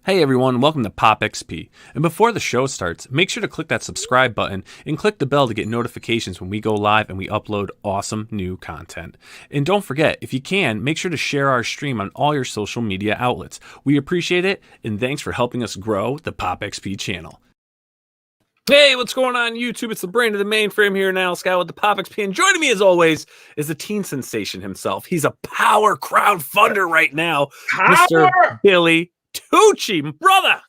Hey everyone, welcome to Pop XP. And before the show starts, make sure to click that subscribe button and click the bell to get notifications when we go live and we upload awesome new content. And don't forget, if you can, make sure to share our stream on all your social media outlets. We appreciate it, and thanks for helping us grow the Pop XP channel. Hey, what's going on YouTube? It's the brain of the mainframe here now, Scala with the Pop XP. And joining me as always is the teen sensation himself. He's a power crowdfunder right now, Mr. Billy Tucci, brother.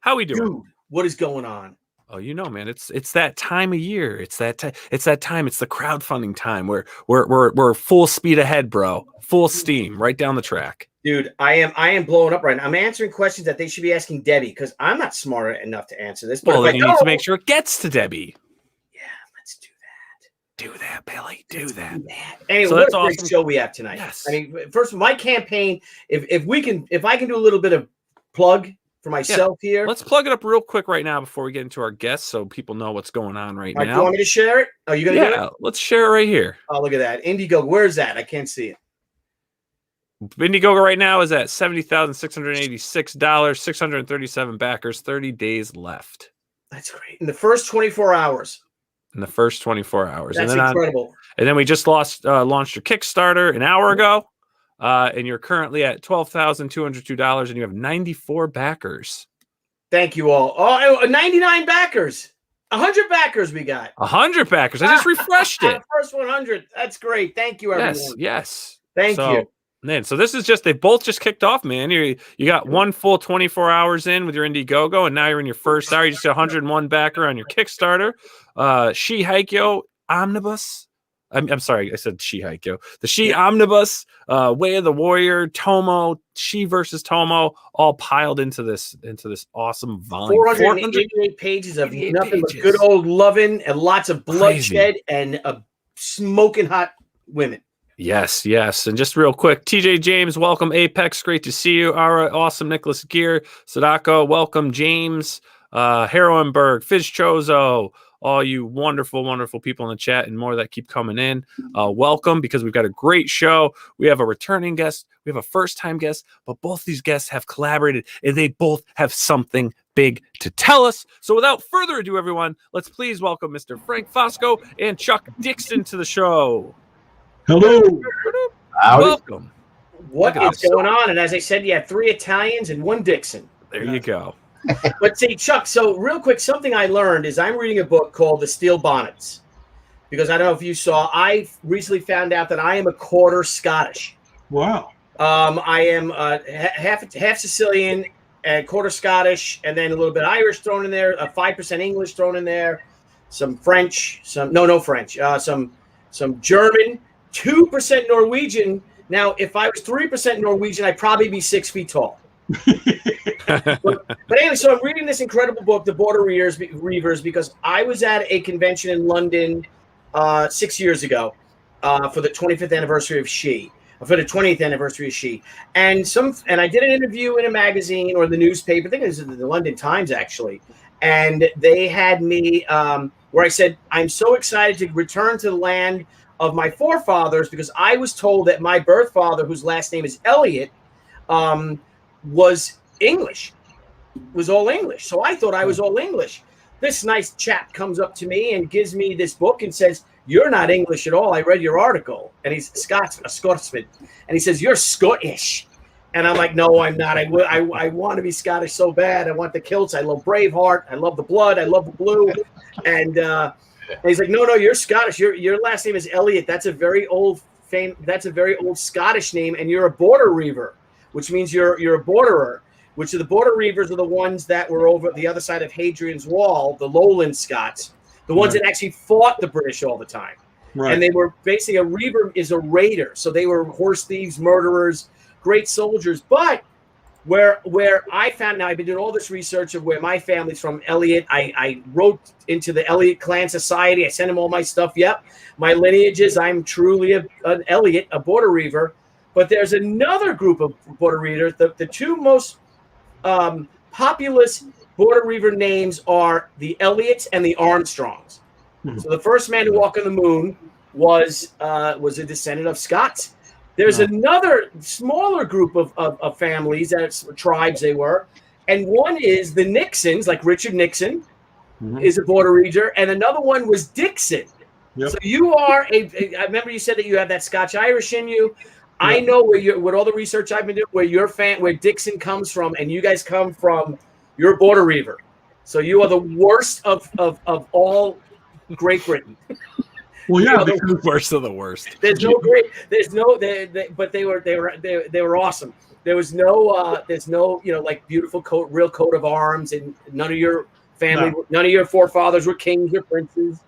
How we doing? Dude, what is going on? Oh, you know, man, it's that time of year. It's that time. It's the crowdfunding time where we're full speed ahead, bro. Full steam, right down the track. Dude, I am blowing up right now. I'm answering questions that they should be asking Debbie because I'm not smart enough to answer this. But well, you need to make sure it gets to Debbie. Yeah, let's do that. Do that, Billy. Do that. Anyway, so what that's a great awesome. show we have tonight. Yes. I mean, first, my campaign. If I can do a little bit of plug for myself here. Let's plug it up real quick right now before we get into our guests so people know what's going on right now. Do you want me to share it? Are you going to do it? Let's share it right here. Oh, look at that. Indiegogo. Where's that? I can't see it. Indiegogo right now is at $70,686, 637 backers, 30 days left. That's great. In the first 24 hours. That's incredible. And then we just launched your Kickstarter an hour ago. And you're currently at $12,202, and you have 94 backers. Thank you all. Oh, 99 backers. 100 backers we got. 100 backers. I just refreshed it. First 100. That's great. Thank you, everyone. Yes. Thank you. Man, so this is they both just kicked off, man. You got one full 24 hours in with your Indiegogo, and now you're in your first hour. You just got 101 backer on your Kickstarter. She Haikyo Omnibus. I'm sorry, I said She Haikyo. The She Omnibus, Way of the Warrior, Tomo, She versus Tomo, all piled into this awesome volume. 488 pages of nothing but good old loving and lots of bloodshed and smoking hot women. Yes. And just real quick, TJ James, welcome. Apex, great to see you. Ara, awesome. Nicholas Gear, Sadako, welcome. James, Heroenberg, Fizz Chozo, all you wonderful, wonderful people in the chat and more that keep coming in. Welcome, because we've got a great show. We have a returning guest. We have a first-time guest, but both these guests have collaborated, and they both have something big to tell us. So without further ado, everyone, let's please welcome Mr. Frank Fosco and Chuck Dixon to the show. Hello. Welcome. What is going on? And as I said, you have 3 Italians and 1 Dixon. There you go. But see, Chuck, so real quick, something I learned is I'm reading a book called The Steel Bonnets, because I don't know if you saw, I recently found out that I am a quarter Scottish. Wow. I am half Sicilian and quarter Scottish, and then a little bit Irish thrown in there, 5% English thrown in there, some French, no French, some German, 2% Norwegian. Now, if I was 3% Norwegian, I'd probably be 6 feet tall. but anyway, so I'm reading this incredible book, The Border Reavers, because I was at a convention in London 6 years ago for the 25th anniversary of She, for the 20th anniversary of She, and I did an interview in a magazine or the newspaper. I think it was the London Times actually, and they had me where I said I'm so excited to return to the land of my forefathers because I was told that my birth father, whose last name is Elliot, was English, was all English. So I thought I was all English. This nice chap comes up to me and gives me this book and says, "You're not English at all. I read your article." And he's a Scotsman. And he says, "You're Scottish." And I'm like, "No, I'm not. I want to be Scottish so bad. I want the kilts. I love Braveheart. I love the blood. I love the blue." And he's like, "No, you're Scottish. Your last name is Elliot. That's a very old Scottish name. And you're a border reaver, which means you're a borderer, which are the border reavers are the ones that were over the other side of Hadrian's Wall, the Lowland Scots, the ones that actually fought the British all the time." Right. And they were basically a reaver is a raider. So they were horse thieves, murderers, great soldiers. But where I found, now I've been doing all this research of where my family's from, Elliot. I wrote into the Elliot Clan Society. I sent him all my stuff. Yep. My lineage is I'm truly an Elliot, a border reaver. But there's another group of border reavers. The 2 most populous border reaver names are the Elliots and the Armstrongs. Mm-hmm. So the first man to walk on the moon was a descendant of Scots. There's another smaller group of families, tribes they were, and one is the Nixons, like Richard Nixon Mhm. is a border reader, and another one was Dixon. Yep. So you are I remember you said that you have that Scotch Irish in you. I Yep. know with all the research I've been doing, where Dixon comes from, and you guys come from, you're a border reaver. So you are the worst of all Great Britain. Well, yeah, You know, because The worst of the worst. There's no great. There's no. But they were awesome. There was no. There's no. Like beautiful real coat of arms, and none of your family, none of your forefathers were kings or princes.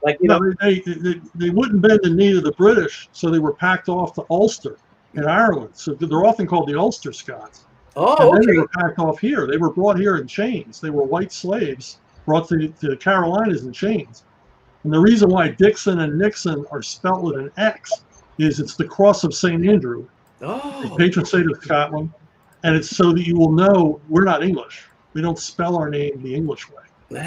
Like they wouldn't bend the knee to the British, so they were packed off to Ulster in Ireland. So they're often called the Ulster Scots. Oh, and then okay. they were packed off here. They were brought here in chains. They were white slaves brought to the Carolinas in chains. And the reason why Dixon and Nixon are spelt with an X is it's the cross of St. Andrew, the Oh, patron saint of Scotland, and it's so that you will know we're not English. We don't spell our name the English way.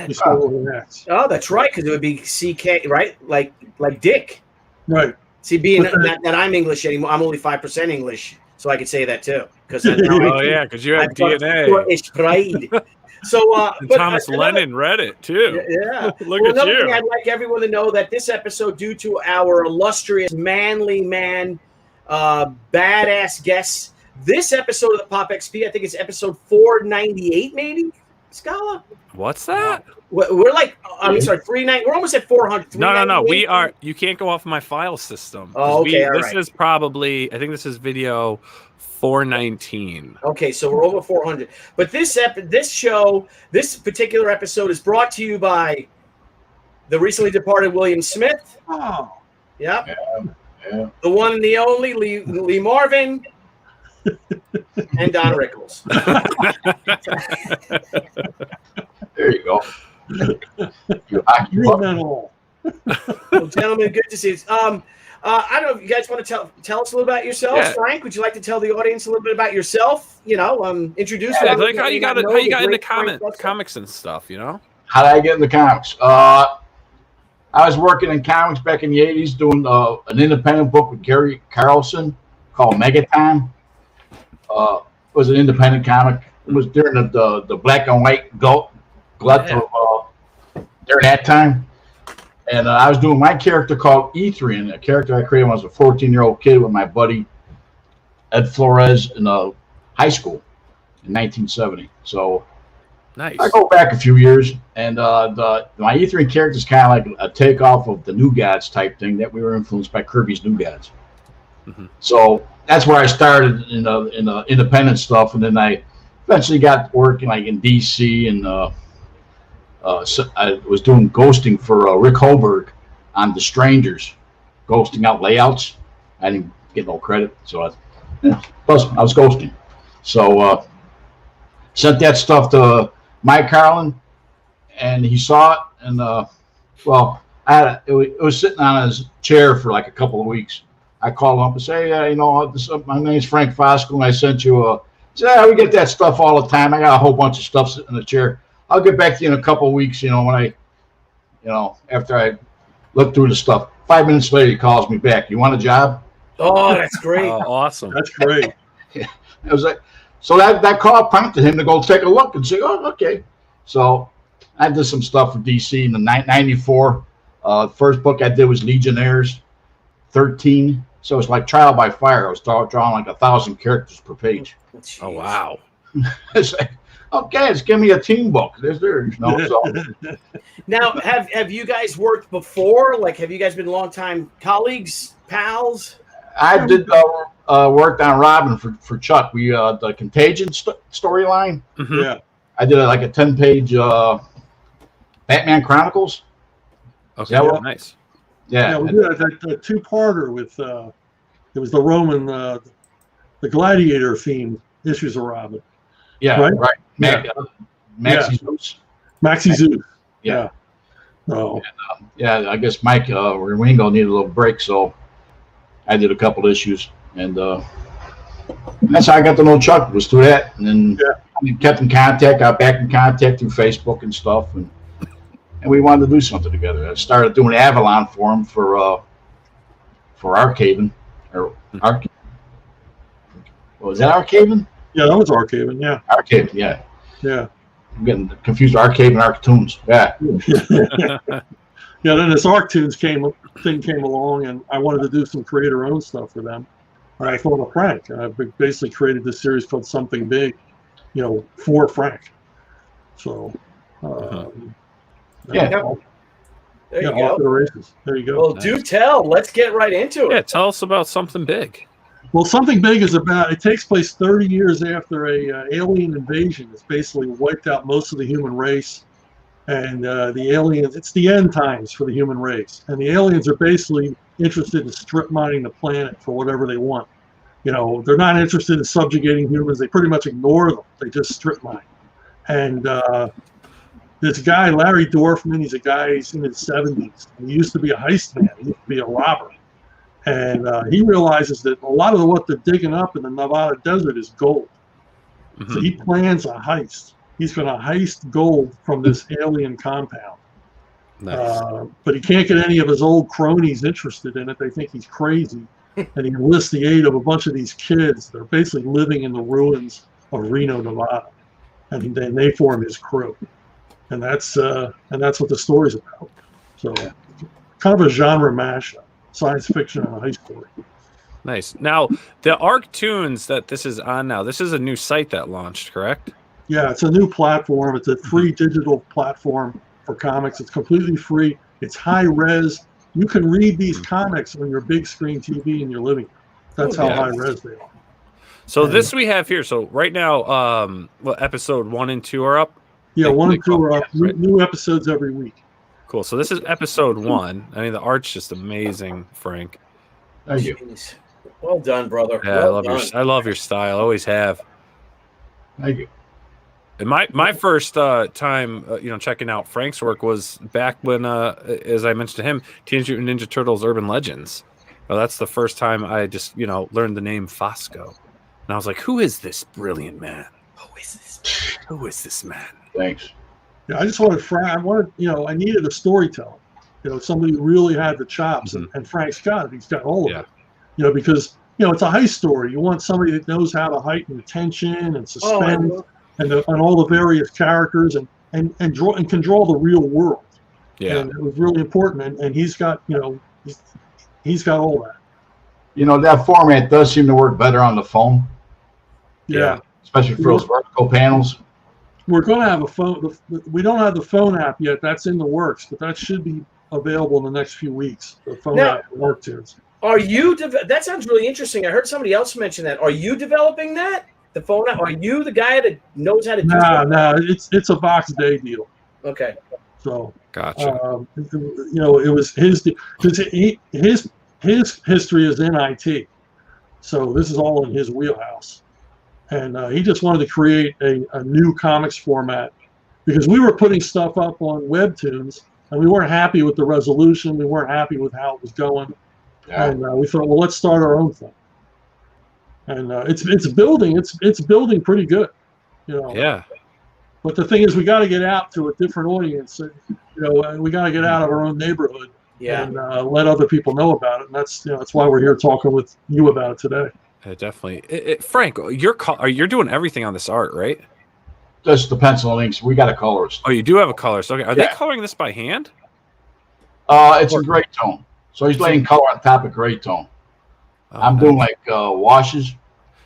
We spell it with an X. oh, that's right. Because it would be CK, right? Like Dick. Right. See, being But that I'm English anymore, I'm only 5% English, so I could say that too. Because Oh yeah, because you have DNA. Scottish pride. So, And but Thomas another- Lennon read it too. Yeah. Look Well, at another you. thing I'd like everyone to know that this episode, due to our illustrious manly man, badass guests, this episode of the Pop XP, I think it's episode 498, maybe. Scala. What's that? We're like, I'm sorry, 390. We're almost at 400. No. 398. We are. You can't go off my file system. 'Cause Oh, okay, all this right. is probably. I think this is video 419. Okay, so we're over 400. But this particular episode is brought to you by the recently departed William Smith. Oh, Yep. Yeah. The one and the only Lee Marvin and Don Rickles. There you go. You hockey you buck. meant all. Well, gentlemen, good to see you. I don't know if you guys want to tell us a little about yourselves. Yeah. Frank, would you like to tell the audience a little bit about yourself? Introduce Yeah, them. like how you got know how you the got into great Frank Fosco. comics and stuff, you know? How did I get into comics? I was working in comics back in the 80s doing an independent book with Gary Carlson called Megaton. It was an independent comic. It was during the black and white glut Yeah. of during that time. And I was doing my character called Ethrian, a character I created when I was a 14-year-old kid with my buddy Ed Flores in high school in 1970. So Nice. I go back a few years, and my Ethrian character is kind of like a takeoff of the New Gods type thing that we were influenced by Kirby's New Gods. Mhm. So that's where I started in the independent stuff, and then I eventually got working like in DC, and so I was doing ghosting for Rick Holberg on The Strangers, ghosting out layouts. I didn't get no credit, so plus I was ghosting. So sent that stuff to Mike Carlin, and he saw it, and it was sitting on his chair for like a couple of weeks. I called him up and say, my name's Frank Fosco, and I sent you a. He said, we get that stuff all the time. I got a whole bunch of stuff sitting in the chair. I'll get back to you in a couple of weeks. When after I look through the stuff. 5 minutes later, he calls me back. You want a job? Oh, that's great. Awesome. That's great. It was like, so that call prompted him to go take a look and say, oh, okay. So I did some stuff for DC in the 94. First book I did was Legionnaires 13. So it's like trial by fire. I was drawing like 1,000 characters per page. Oh wow. It's like, okay, just give me a team book. So Now, have you guys worked before? Like, have you guys been longtime colleagues, pals? I did worked on Robin for Chuck. We the Contagion storyline. Mhm. Yeah. I did like a 10-page Batman Chronicles. Okay. that what- Nice. Yeah, we did a two-parter with it was the Roman, the gladiator themed issues of Robin. Yeah, Right? right. Maxie Zeus. Maxi Zeus. Yeah. Oh, Yeah, I guess Mike Ringo needed a little break, so I did a couple issues, and that's how I got to know Chuck, was through that. And then we kept in contact, got back in contact through Facebook and stuff, and we wanted to do something together. I started doing Avalon for him for Arcaven, or was that Arcaven? yeah, that was Arcaven. Yeah. Arcaven, yeah. Yeah. I'm getting confused. Arcade and Arctoons. Yeah. Yeah. Then this Arctoons thing came along, and I wanted to do some creator-owned stuff for them. And I thought of Frank, and I basically created this series called Something Big, for Frank. So, There you off to go. the races. There you go. Well, do tell. Let's get right into Yeah, it. tell us about Something Big. Well, Something Big is it takes place 30 years after a alien invasion that's basically wiped out most of the human race. And the aliens, it's the end times for the human race. And the aliens are basically interested in strip mining the planet for whatever they want. They're not interested in subjugating humans. They pretty much ignore them. They just strip mine. And this guy, Larry Dorfman, he's in his 70s. He used to be a heist man. He used to be a robber. And he realizes that a lot of what they're digging up in the Nevada desert is gold. Mm-hmm. So he plans a heist. He's going to heist gold from this alien compound. Nice. But he can't get any of his old cronies interested in it. They think he's crazy. And he enlists the aid of a bunch of these kids. They're basically living in the ruins of Reno, Nevada. And then they form his crew. And that's what the story's about. So kind of a genre mashup. Science fiction and a high story. Nice. Now, the Arctoons that this is on now, this is a new site that launched, correct? Yeah, it's a new platform. It's a free digital platform for comics. It's completely free. It's high res. You can read these comics on your big screen TV in your living room. That's how high res they are. So this we have here. So right now, episode 1 and 2 are up? Yeah, 1 and 2 are up. New episodes every week. Cool. So this is episode 1. I mean, the art's just amazing, Frank. Thank you. Jeez. Well done, brother. Yeah, I love your style. I always have. Thank you. And my first time, checking out Frank's work was back when, as I mentioned to him, Teenage Mutant Ninja Turtles: Urban Legends. Well, that's the first time I just, learned the name Fosco, and I was like, "Who is this brilliant man? Who is this man?" Thanks. Yeah, I just wanted Frank. I needed a storyteller. Somebody who really had the chops, and Frank's got it. He's got all of it. Because it's a heist story. You want somebody that knows how to heighten the tension and suspense. And all the various characters and can draw the real world. Yeah, and it was really important. And he's got he's got all that. That format does seem to work better on the phone. Yeah, especially for those vertical panels. We're going to have a phone. We don't have the phone app yet. That's in the works, but that should be available in the next few weeks. The phone app for Arctoons. Are you? That sounds really interesting. I heard somebody else mention that. Are you developing that? The phone app? Are you the guy that knows how to do that? No, it's a Box Day deal. Okay. So gotcha. It was his history is in IT, so this is all in his wheelhouse, and he just wanted to create a new comics format because we were putting stuff up on Webtoons and we weren't happy with the resolution, we weren't happy with how it was going, and we thought, well, let's start our own thing. And it's building pretty good, Yeah. But the thing is, we got to get out to a different audience. We got to get out of our own neighborhood and let other people know about it. And that's why we're here talking with you about it today. Definitely, Frank. You're doing everything on this art, right? Just the pencil and inks. We got a colorist. Oh, you do have a colorist. Okay, are they coloring this by hand? It's in gray tone. So he's laying color on top of gray tone. I'm doing like washes.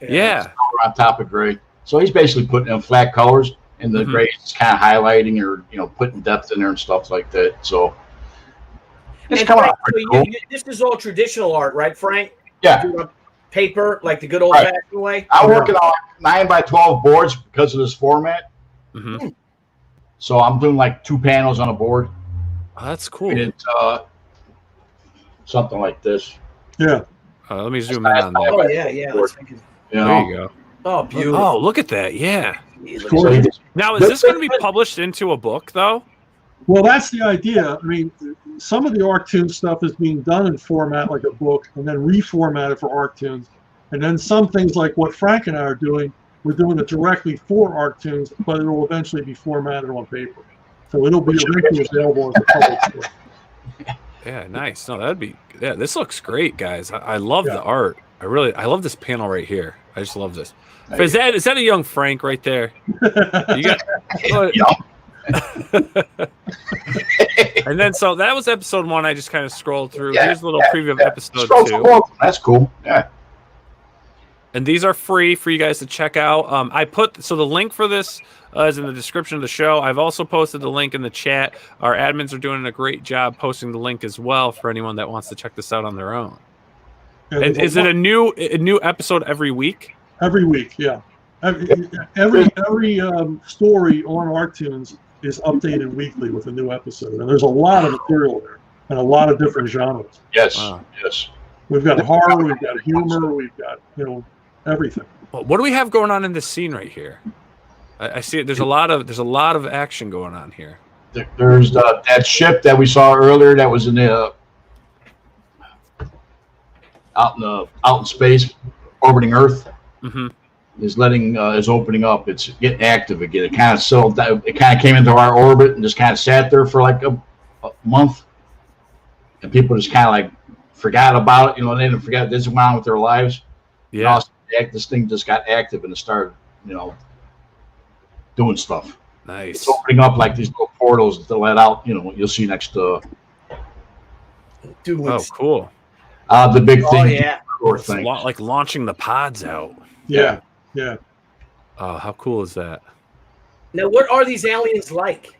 Yeah. Color on top of gray. So he's basically putting in flat colors, and the gray is kind of highlighting or putting depth in there and stuff like that. So it's coming out pretty cool. This is all traditional art, right, Frank? Yeah. Paper, like the good old fashioned way. I'm working on 9x12 boards because of this format. Mm-hmm. So I'm doing like 2 panels on a board. Oh, that's cool. And it's something like this. Yeah. Let me zoom in on that. Oh yeah. There you go. Oh, beautiful. Oh, look at that. Yeah. Cool. Now, is this going to be published into a book, though? Well, that's the idea. I mean, some of the Arctoon stuff is being done in format like a book and then reformatted for Arctoons. And then some things like what Frank and I are doing, we're doing it directly for Arctoons, but it will eventually be formatted on paper. So it'll be eventually available as a public book. Yeah, nice. No, this looks great, guys. I love the art. I love this panel right here. I just love this. Is that a young Frank right there? You got. And then so that was episode 1. I just kind of scrolled through. Here's a little preview of episode 2. That's cool. Yeah. And these are free for you guys to check out. I put the link for this is in the description of the show. I've also posted the link in the chat. Our admins are doing a great job posting the link as well for anyone that wants to check this out on their own. Yeah, and is it a new episode every week? Every week, yeah. Every story on Arctunes is updated weekly with a new episode, and there's a lot of material there and a lot of different genres. Yes, wow. Yes. We've got horror, we've got humor, we've got everything. Well, what do we have going on in this scene right here? I see it. There's a lot of action going on here. There's that ship that we saw earlier that was in the out in space, orbiting Earth. Mm-hmm. Is opening up. It's getting active again. It kind of settled down. It kind of came into our orbit and just kind of sat there for like a month, and people just kind of like forgot about it. They didn't forget. They just went on with their lives. Yeah. This thing just got active and it started, doing stuff. Nice. It's opening up like these little portals to let out. You'll see next. Oh, cool. The big thing. Oh yeah. It's like launching the pods out. Yeah. Yeah. Oh, how cool is that? Now, what are these aliens like?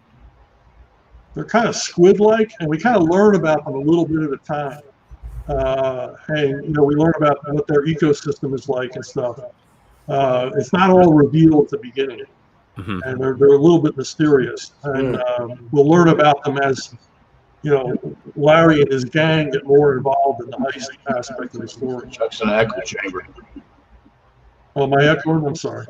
They're kind of squid-like, and we kind of learn about them a little bit at a time. And we learn about what their ecosystem is like and stuff. It's not all revealed at the beginning, mm-hmm. and they're a little bit mysterious. And we'll learn about them as Larry and his gang get more involved in the heist aspect of the story. Chuck's in an echo chamber. Oh, my echoing? I'm sorry.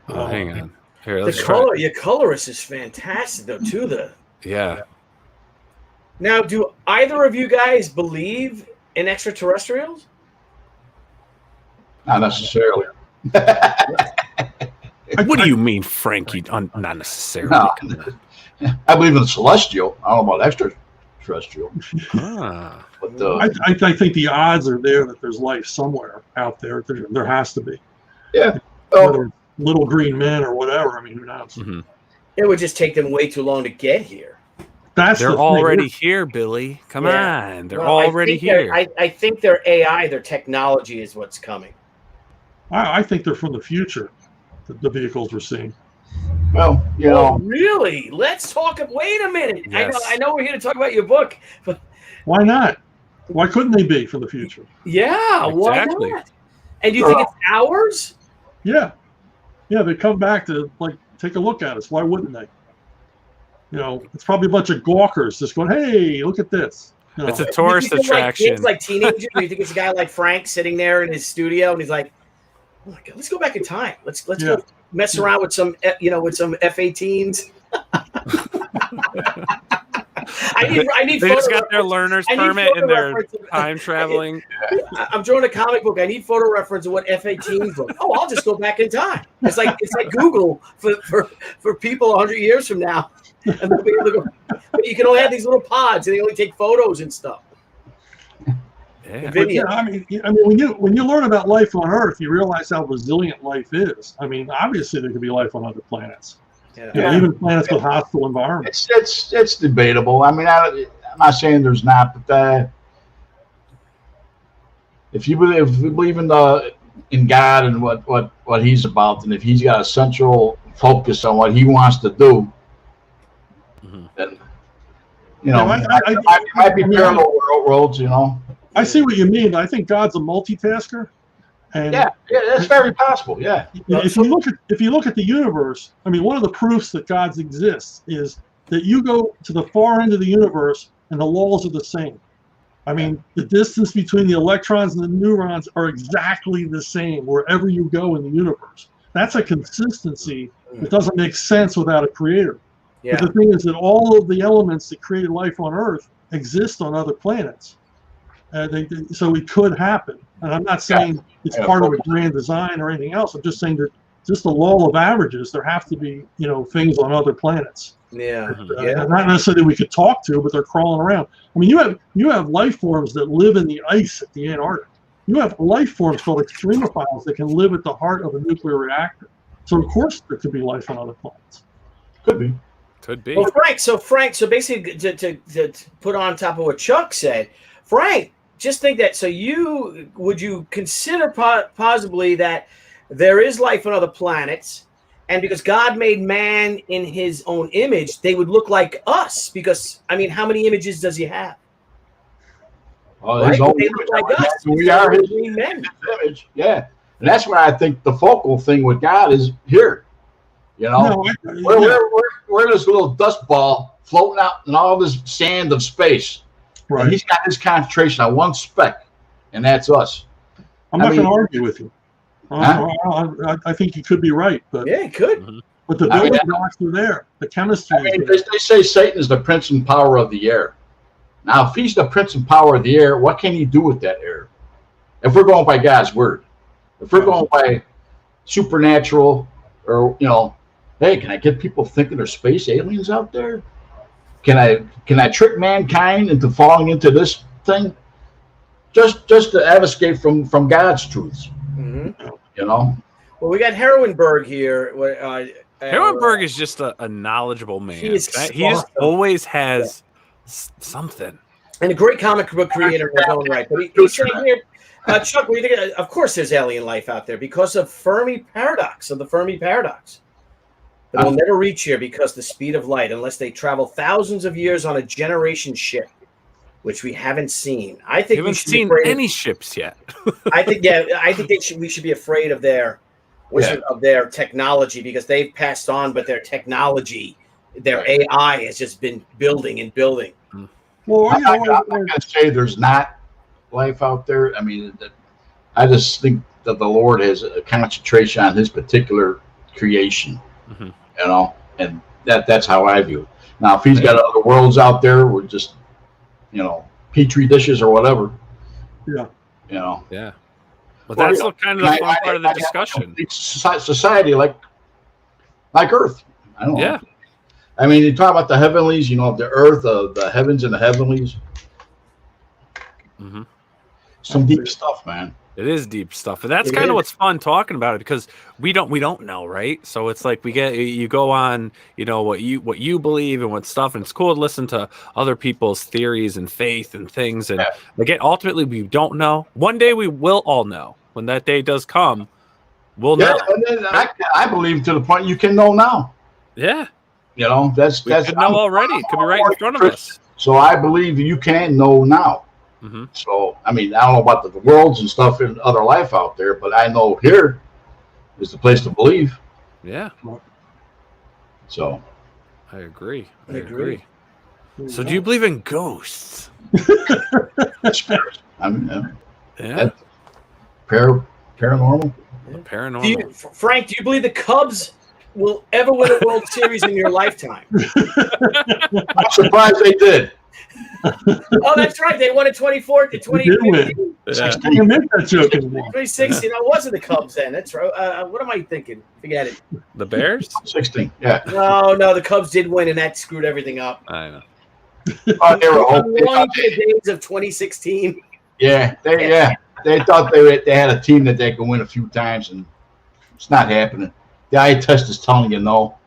Oh, hang on. Here, The color, your colorist is fantastic, though, too. Yeah. Now, do either of you guys believe in extraterrestrials? Not necessarily. What do you mean, Frankie? Not necessarily. No. I believe in the celestial. I don't know about extraterrestrial. Ah. But I think the odds are there that there's life somewhere out there. There has to be. Yeah. Whether it's little green men or whatever. I mean, who knows? Mm-hmm. It would just take them way too long to get here. They're already here, Billy. Come on. They're already here. I think their AI, their technology is what's coming. I think they're from the future, the vehicles we're seeing. Well, Oh, really? Let's talk. Wait a minute. Yes. I know we're here to talk about your book, but Why not? Why couldn't they be from the future? yeah, Exactly. why not? And you think it's ours? Yeah. Yeah, they come back to take a look at us. Why wouldn't they? It's probably a bunch of gawkers just going, hey, look at this. It's a tourist attraction. It's like teenagers. Or you think it's a guy like Frank sitting there in his studio and he's like, oh my God, let's go back in time. Let's go mess around with some F-18s. I need. They just got their learner's permit and they're time traveling. I'm drawing a comic book. I need photo reference of what F-18s look. Oh, I'll just go back in time. It's like Google for people 100 years from now. And they'll be able to go, but you can only have these little pods, and they only take photos and stuff. Yeah. Video. I mean, when you learn about life on Earth, you realize how resilient life is. I mean, obviously there could be life on other planets. Yeah. Even planets with hostile environments. It's debatable. I mean, I'm not saying there's not, but if you believe in God and what He's about, and if He's got a central focus on what He wants to do, then it might be parallel worlds. I see what you mean. I think God's a multitasker. And yeah, that's very possible. Yeah. If you look at the universe, I mean, one of the proofs that God exists is that you go to the far end of the universe and the laws are the same. I mean, the distance between the electrons and the neurons are exactly the same wherever you go in the universe. That's a consistency that doesn't make sense without a creator. Yeah. But the thing is that all of the elements that created life on Earth exist on other planets. So it could happen. And I'm not saying it's part of a grand design or anything else. I'm just saying that just the law of averages, there have to be, things on other planets. Yeah. Not necessarily we could talk to, but they're crawling around. I mean, you have life forms that live in the ice at the Antarctic. You have life forms called extremophiles that can live at the heart of a nuclear reactor. So of course there could be life on other planets. Could be. Could be. Well, Frank, so basically to put on top of what Chuck said, Frank, just think that. So would you consider possibly that there is life on other planets, and because God made man in His own image, they would look like us? Because I mean, how many images does He have? Oh, Right? his own They look like us. we are his men. image. Yeah. And that's why I think the focal thing with God is here. You know, we're this little dust ball floating out in all this sand of space. Right. And he's got his concentration on one speck, and that's us. I'm not going to argue with you. I think you could be right, but yeah, it could. But the building blocks are there. The chemistry. They say Satan is the prince and power of the air. Now, if he's the prince and power of the air, what can he do with that air? If we're going by God's word, if we're going by supernatural, or hey, can I get people thinking there's space aliens out there? Can I trick mankind into falling into this thing? Just to escape from God's truths. Mm-hmm. Well, we got Heroinberg here. Heroinberg is just a knowledgeable man. He just always has something. And a great comic book creator in his own right. But he's saying here, Chuck, what do you think? Of course there's alien life out there because of the Fermi paradox. But we'll never reach here because the speed of light, unless they travel thousands of years on a generation ship, which we haven't seen. I think we haven't seen any ships yet. I think we should be afraid of their technology because they've passed on, but their technology, their AI has just been building and building. Well, I'm not going to say there's not life out there. I mean, I just think that the Lord has a concentration on His particular creation. And that's how I view it. Now, if He's got other worlds out there, we're just, petri dishes or whatever. Yeah. Yeah. But that's kind of the fun part of the discussion. Society like Earth. I don't know. Yeah. I mean, you talk about the heavenlies, the earth, the heavens and the heavenlies. Mm-hmm. Some deep stuff, man. It is deep stuff, and that's kind of what's fun talking about it because we don't know, right? So it's like you go on, what you believe and what stuff, and it's cool to listen to other people's theories and faith and things. And again, ultimately, we don't know. One day we will all know. When that day does come, we'll know. And then I believe to the point you can know now. Yeah. That's we could know already. It could be right in front of us. So I believe you can know now. Mm-hmm. So, I mean, I don't know about the worlds and stuff and other life out there, but I know here is the place to believe. Yeah. So. I agree. So do you believe in ghosts? Spirits. I mean, yeah. Paranormal. Paranormal. Frank, do you believe the Cubs will ever win a World Series in your lifetime? I'm surprised they did. Oh, that's right. They won in 2015. Yeah. You make that joke anymore. 2016. It wasn't the Cubs then. That's right. What am I thinking? Forget it. The Bears? 16. Yeah. No. The Cubs did win, and that screwed everything up. I know. They were long to the days of 2016. Yeah. They thought they had a team that they could win a few times, and it's not happening. The eye test is telling you no.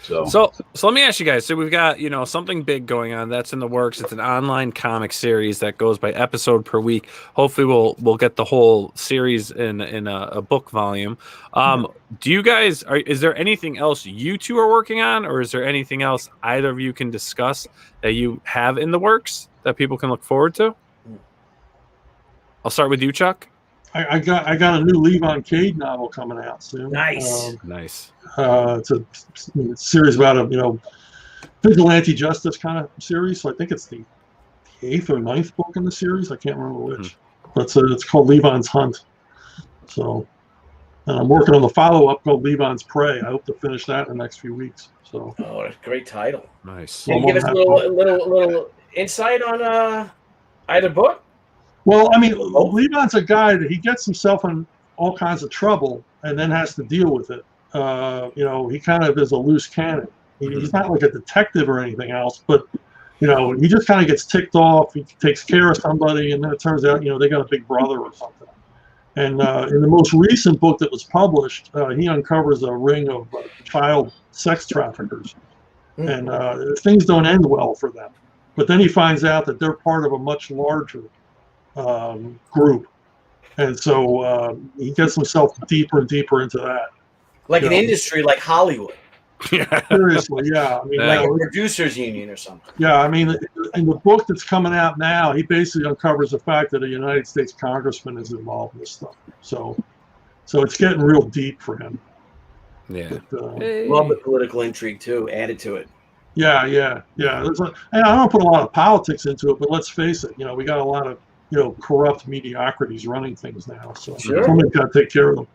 So let me ask you guys. So we've got, something big going on that's in the works. It's an online comic series that goes by episode per week. Hopefully we'll get the whole series in a book volume. Do you guys is there anything else you two are working on, or is there anything else either of you can discuss that you have in the works that people can look forward to? I'll start with you, Chuck. I got a new Levon Cade novel coming out soon. Nice. Nice. It's a series about a vigilante justice kind of series. So I think it's the 8th or 9th book in the series. I can't remember which. But it's called Levon's Hunt. So I'm working on the follow-up called Levon's Prey. I hope to finish that in the next few weeks. So. Oh, what a great title. Nice. Can you give us a little insight on either book? Well, I mean, Levon's a guy that he gets himself in all kinds of trouble and then has to deal with it. He kind of is a loose cannon. He's not like a detective or anything else, but he just kind of gets ticked off. He takes care of somebody, and then it turns out, they got a big brother or something. And in the most recent book that was published, he uncovers a ring of child sex traffickers. And things don't end well for them. But then he finds out that they're part of a much larger group. And so he gets himself deeper and deeper into that. Like an industry like Hollywood. Seriously, yeah. I mean, like a producers union or something. Yeah, I mean, in the book that's coming out now, he basically uncovers the fact that a United States congressman is involved in this stuff. So it's getting real deep for him. Yeah. But, love the political intrigue too, added to it. Yeah. And I don't put a lot of politics into it, but let's face it, we got a lot of, corrupt mediocrities running things now. So somebody's got to take care of them.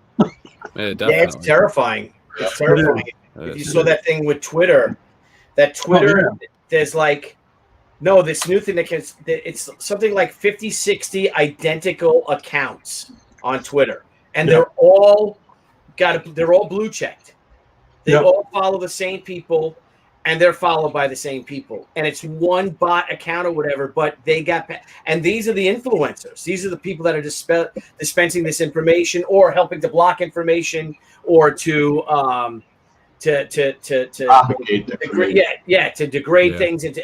Yeah, it's terrifying. It's terrifying. If you saw that thing with Twitter, there's this new thing it's something like 50, 60 identical accounts on Twitter. And they're all blue checked. They all follow the same people, and they're followed by the same people. And it's one bot account or whatever, but and these are the influencers. These are the people that are dispensing this information or helping to block information or to degrade things and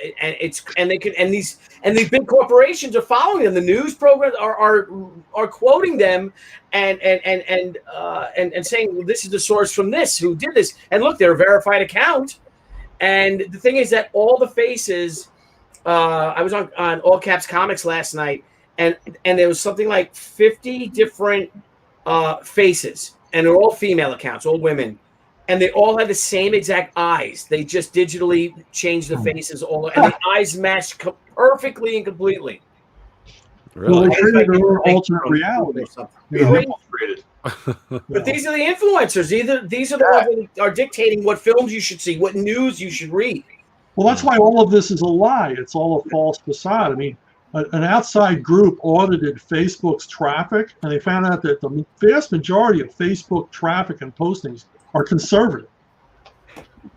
these big corporations are following them. The news programs are quoting them and saying, well, this is the source from this who did this, and look, they're a verified account. And the thing is that all the faces, I was on All Caps Comics last night, and there was something like 50 different faces, and they're all female accounts, all women. And they all had the same exact eyes. They just digitally changed the faces, and the eyes matched perfectly and completely. Really? Well, they created their own alternate reality. But these are the influencers. These are the ones that are dictating what films you should see, what news you should read. Well, that's why all of this is a lie. It's all a false facade. I mean, an outside group audited Facebook's traffic, and they found out that the vast majority of Facebook traffic and postings are conservative.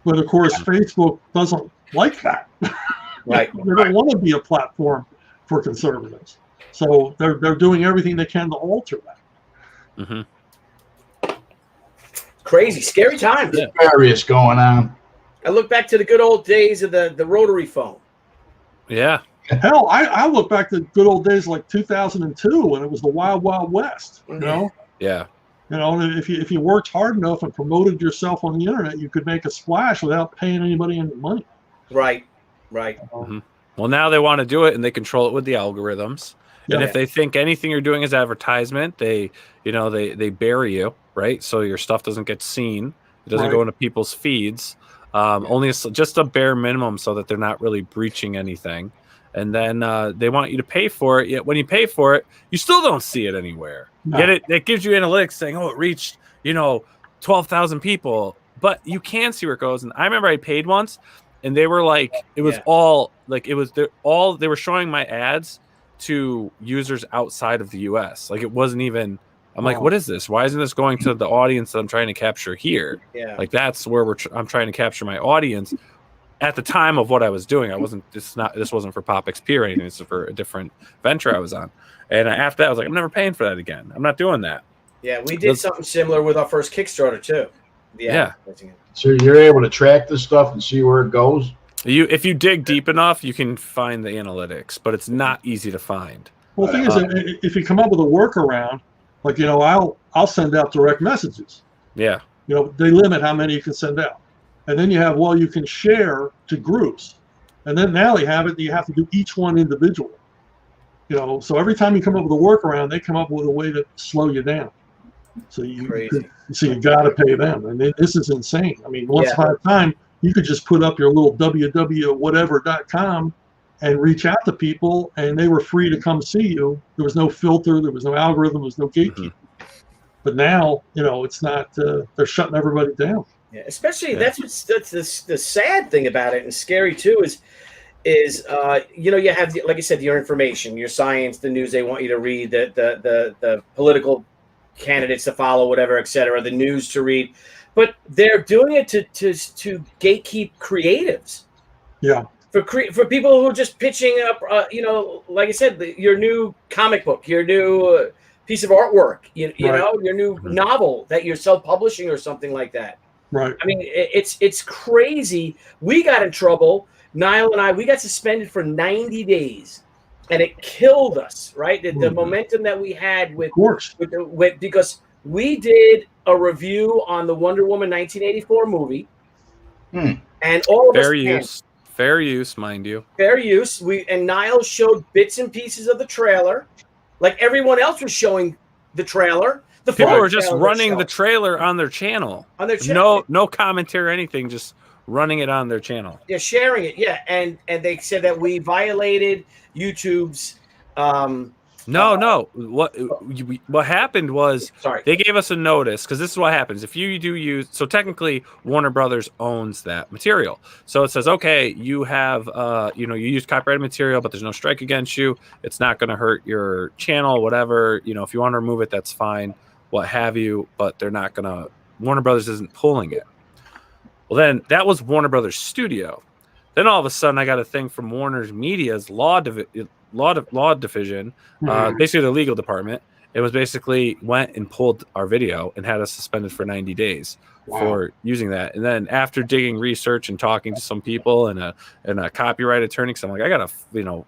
But of course, Facebook doesn't like that. Right. They don't want to be a platform for conservatives. So they're doing everything they can to alter that. Mm-hmm. Crazy, scary times. There's various going on. I look back to the good old days of the rotary phone. Yeah. Hell, I look back to good old days like 2002 when it was the Wild Wild West. Yeah. If you worked hard enough and promoted yourself on the internet, you could make a splash without paying anybody any money. Right. Mm-hmm. Well, now they want to do it, and they control it with the algorithms. And if they think anything you're doing is advertisement, they bury you, right? So your stuff doesn't get seen. It doesn't go into people's feeds. Only just a bare minimum so that they're not really breaching anything. And then they want you to pay for it. Yet when you pay for it, you still don't see it anywhere. No. Yet it gives you analytics saying, oh, it reached 12,000 people, but you can see where it goes. And I remember I paid once, and they were like, it was all like they were showing my ads to users outside of the U.S. Like it wasn't even. I'm like, what is this? Why isn't this going to the audience that I'm trying to capture here? Yeah, like that's where I'm trying to capture my audience. At the time of what I was doing, this wasn't for Pop XP or anything. This is for a different venture I was on. And after that, I was like, I'm never paying for that again. I'm not doing that. Yeah, we did something similar with our first Kickstarter too. Yeah. So you're able to track this stuff and see where it goes? If you dig deep enough, you can find the analytics, but it's not easy to find. Well, the thing is, if you come up with a workaround, like, I'll send out direct messages. Yeah. They limit how many you can send out. And then you have, you can share to groups. And then now you have to do each one individually. So every time you come up with a workaround, they come up with a way to slow you down. So you got to pay them. And this is insane. I mean, once upon a time, you could just put up your little www.whatever.com and reach out to people, and they were free to come see you. There was no filter. There was no algorithm. There was no gatekeeping. Mm-hmm. But now, it's not, they're shutting everybody down. Yeah, especially that's the sad thing about it, and scary too is you have, like I said, your information, your science, the news they want you to read, the political candidates to follow, whatever, etc., the news to read, but they're doing it to gatekeep creatives. Yeah. for people who are just pitching up, like I said, your new comic book, your new piece of artwork, you know, your new novel that you're self-publishing or something like that. Right. I mean, it's crazy. We got in trouble. Nile and I, we got suspended for 90 days, and it killed us. Right, the momentum that we had with because we did a review on the Wonder Woman 1984 movie, and all of us. Fair use, mind you. Fair use. And Nile showed bits and pieces of the trailer, like everyone else was showing the trailer. People were just running the trailer on their channel. On their channel. No commentary or anything, just running it on their channel. Yeah, sharing it. Yeah, and they said that we violated YouTube's. No. What happened was they gave us a notice, because this is what happens if you do use. So technically, Warner Brothers owns that material. So it says, okay, you have you used copyrighted material, but there's no strike against you. It's not going to hurt your channel, whatever. If you want to remove it, that's fine, what have you. But they're not going to. Warner Brothers isn't pulling it. Well, then that was Warner Brothers Studio. Then all of a sudden, I got a thing from Warner's Media's law division, basically the legal department. It was basically went and pulled our video and had us suspended for 90 days for using that. And then after digging research and talking to some people and a copyright attorney, because I'm like, I gotta,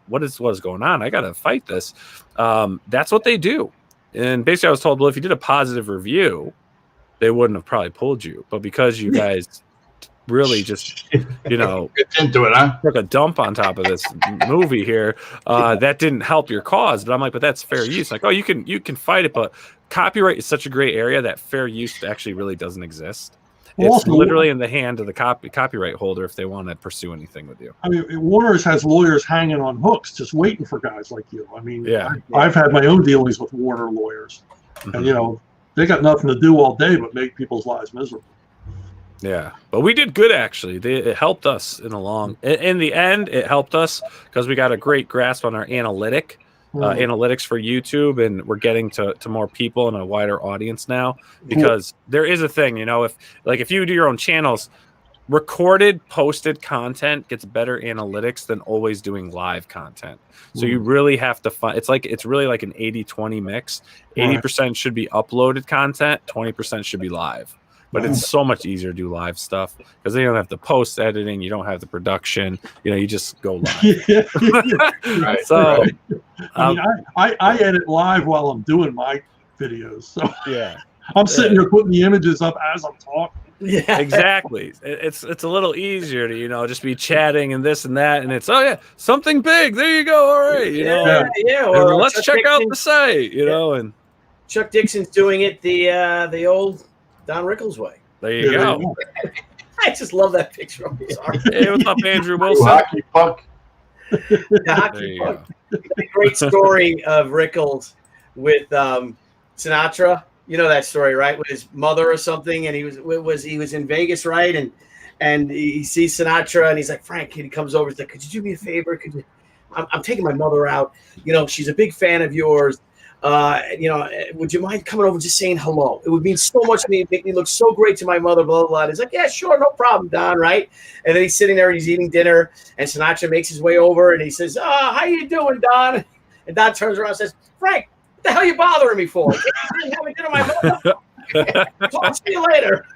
what is going on? I gotta fight this. That's what they do. And basically, I was told, well, if you did a positive review, they wouldn't have probably pulled you. But because you guys really just into it, huh? Took a dump on top of this movie here, that didn't help your cause. But I'm like, but that's fair use. Like, oh, you can fight it, but copyright is such a gray area that fair use actually really doesn't exist. It's literally in the hand of the copyright holder if they want to pursue anything with you. I mean, Warner's has lawyers hanging on hooks just waiting for guys like you. I mean, I've had my own dealings with Warner lawyers, and they got nothing to do all day but make people's lives miserable. Yeah, but we did good, actually. It helped us in the end. It helped us because we got a great grasp on our analytics for YouTube, and we're getting to more people and a wider audience now. Because there is a thing, if you do your own channels, recorded, posted content gets better analytics than always doing live content. So you really have to find. It's really like an 80-20 mix. 80% should be uploaded content, 20% should be live. But it's so much easier to do live stuff because then you don't have the post editing, you don't have the production, you just go live. Right. So, I edit live while I'm doing my videos. So I'm sitting here putting the images up as I'm talking. Yeah, exactly. It's a little easier to just be chatting and this and that, and it's something big. There you go. All right, Or let's check out the site. And Chuck Dixon's doing it the old Don Rickles way. There you go. I just love that picture. I'm sorry. Hey, what's up, Andrew Wilson? Hockey puck. The hockey puck. A great story of Rickles with Sinatra. You know that story, right? With his mother or something, and he was in Vegas, right? And he sees Sinatra, and he's like, Frank, he comes over. He's like, could you do me a favor? I'm taking my mother out. She's a big fan of yours. Would you mind coming over and just saying hello? It would mean so much to me. It'd make me look so great to my mother, blah, blah, blah. He's like, yeah, sure, no problem, Don, right? And then he's sitting there and he's eating dinner, and Sinatra makes his way over, and he says, how you doing, Don? And Don turns around and says, Frank, what the hell are you bothering me for? You didn't have a dinner with my mother. Talk to you later.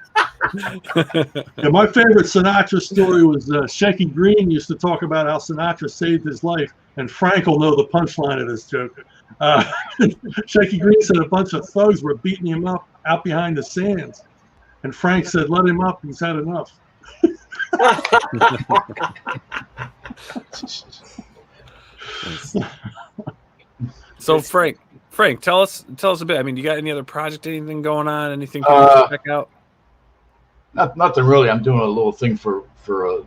My favorite Sinatra story was Shecky Green used to talk about how Sinatra saved his life, and Frank will know the punchline of this joke. Shecky Green said a bunch of thugs were beating him up out behind the sands, and Frank said, let him up, he's had enough. So Frank, tell us a bit. I mean, you got any other project, anything going on, anything people can check out? Nothing really. I'm doing a little thing for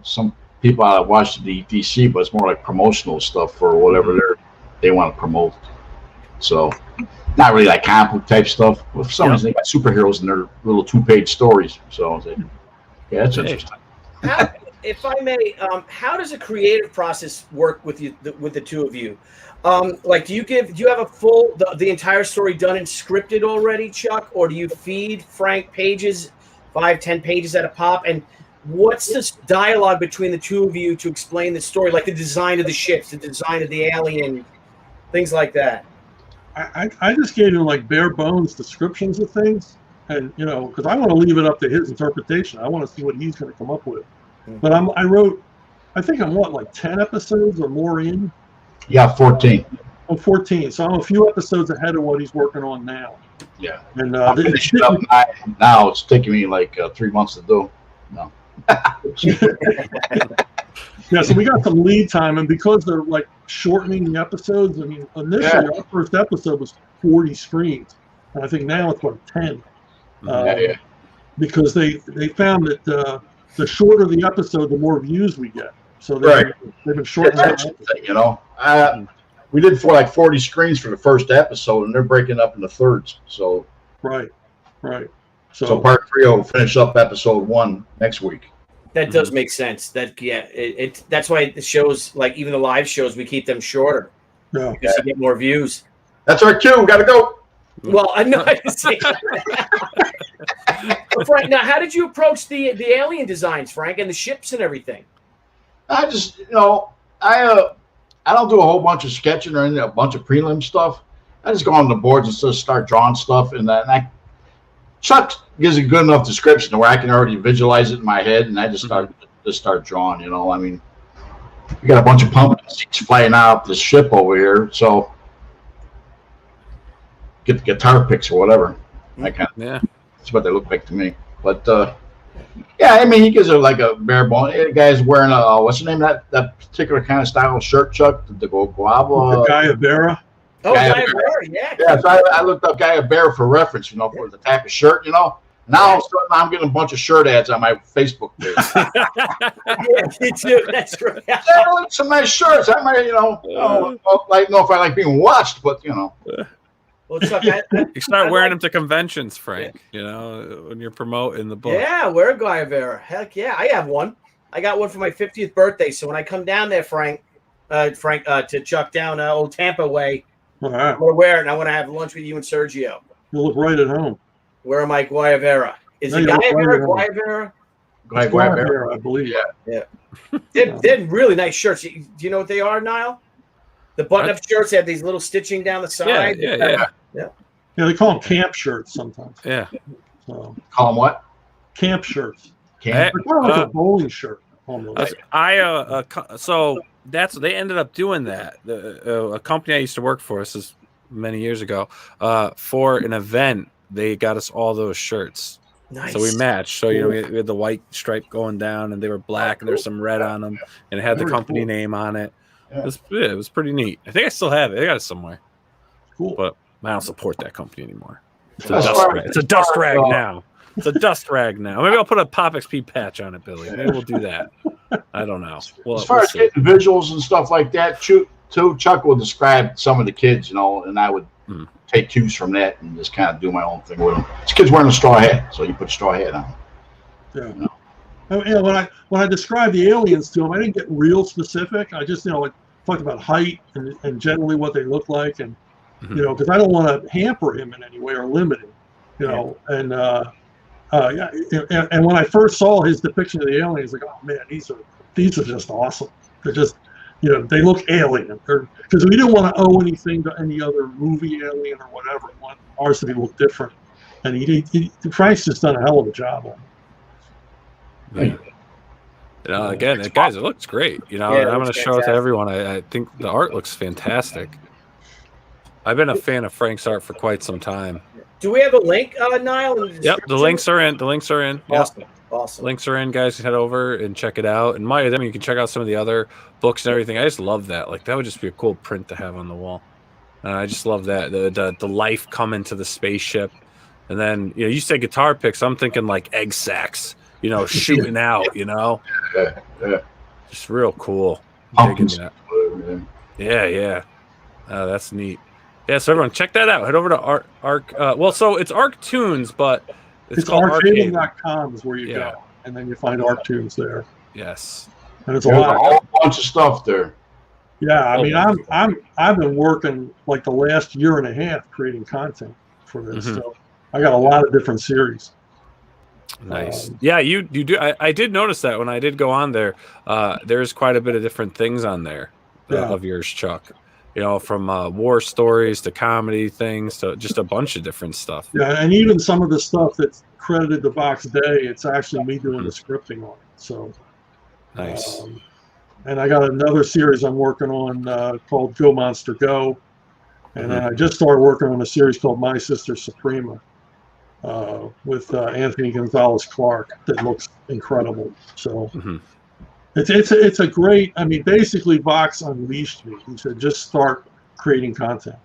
some people out of Washington D.C., but it's more like promotional stuff for whatever they want to promote. So not really like comic book type stuff. But for some reason, they got superheroes in their little 2-page stories. So I was like, that's interesting. If I may, how does a creative process work with you, with the two of you? Like, do you have a full the entire story done and scripted already, Chuck, or do you feed Frank pages, 5-10 pages at a pop? And what's this dialogue between the two of you to explain the story, like the design of the ships, the design of the alien, things like that? I just gave him like bare bones descriptions of things, and because I want to leave it up to his interpretation. I want to see what he's going to come up with. But I think I'm like 10 episodes or more in. Yeah, 14. I'm 14, so I'm a few episodes ahead of what he's working on now. Yeah. And I'm finishing up now. It's taking me like 3 months to do. No. Yeah, so we got some lead time, and because they're like shortening the episodes, I mean, initially our first episode was 40 screens, and I think now it's like 10. Because they found that the shorter the episode, the more views we get. So they've been shortening it. We did for like 40 screens for the first episode, and they're breaking up into thirds. So right. So part 3 will finish up episode 1 next week. That does make sense. That's why the shows, like even the live shows, we keep them shorter. Yeah. Because you get more views. That's our cue. We got to go. Well, I know. Frank, now how did you approach the alien designs, Frank, and the ships and everything? I just, I don't do a whole bunch of sketching or anything, a bunch of prelim stuff. I just go on the boards and just start drawing stuff, and Chuck gives a good enough description where I can already visualize it in my head, and I just start drawing. I mean, we got a bunch of pumpkin seeds flying out this ship over here, so get the guitar picks or whatever. That's what they look like to me. But yeah, I mean, he gives it like a bare bone. The guy's wearing what's the name of that particular kind of style of shirt, Chuck? The guava. Guy Bear. Oh, Guy Bear, yeah. Yeah, so I looked up Guy Bear for reference, for the type of shirt, Now I'm getting a bunch of shirt ads on my Facebook page. Yeah, me too. That's right. Yeah, some nice shirts. I might, I don't know if I like being watched, but Well, Chuck, you start wearing them to conventions, Frank. When you're promoting the book. Yeah, wear a Guy Bear. Heck yeah, I have one. I got one for my 50th birthday. So when I come down there, Frank, to Chuck down Old Tampa way, All right. I'm gonna wear it, and I want to have lunch with you and Sergio. You look right at home. Where am I, Guayavera? Is it Guayavera? Guayavera, I believe. Yeah. They're really nice shirts. Do you know what they are, Nile? The button-up shirts have these little stitching down the side. Yeah, they call them camp shirts sometimes. Yeah. So, call them what? Camp shirts. Camp. They're kind of like a bowling shirt. Almost. So they ended up doing that. A company I used to work for, this is many years ago, for an event, they got us all those shirts. Nice. So we matched. So we had the white stripe going down, and they were black, and there's some red on them, and it had the company name on it. Yeah. It was pretty neat. I think I still have it. I got it somewhere. Cool. But I don't support that company anymore. It's a dust rag now. It's a dust rag now. Maybe I'll put a Pop XP patch on it, Billy. Maybe we'll do that. I don't know. As far as getting visuals and stuff like that, Chuck will describe some of the kids, and I would take cues from that and just kind of do my own thing with them. This kid's wearing a straw hat, so you put a straw hat on. Yeah. When I described the aliens to him, I didn't get real specific. I just talked about height and generally what they look like, and because I don't want to hamper him in any way or limit him, and when I first saw his depiction of the aliens, like, oh man, these are just awesome. They're just they look alien, because we didn't want to owe anything to any other movie alien or whatever. We want ours to look different, and Frank's just done a hell of a job on it. Again, guys, it looks great. I'm going to show it to everyone. I think the art looks fantastic. I've been a fan of Frank's art for quite some time. Do we have a link, Nile? Yep, the links are in. Awesome. Yep. Awesome. Links are in, guys. Head over and check it out. And you can check out some of the other books and everything. I just love that. Like, that would just be a cool print to have on the wall. I just love that the life coming to the spaceship, and then you say guitar picks. I'm thinking like egg sacs. Shooting out, Yeah. Just real cool. That. Yeah. That's neat. Yeah, so everyone, check that out. Head over to Arc. So it's Arctunes, but it's called arcade.com is where you go, and then you find Arctunes there. Yes. And it's a whole bunch of stuff there. Yeah, I mean, I've been working like the last year and a half creating content for this, so I got a lot of different series. Nice. Yeah, you do. I did notice that when I did go on there. There's quite a bit of different things on there of yours, Chuck. From war stories to comedy things to just a bunch of different stuff. Yeah, and even some of the stuff that's credited to Box Day, it's actually me doing the scripting on it. So nice. And I got another series I'm working on called Go Monster Go, and then I just started working on a series called My Sister Suprema. With Anthony Gonzalez Clark that looks incredible. So it's a great. I mean, basically, Vox unleashed me. He said, just start creating content,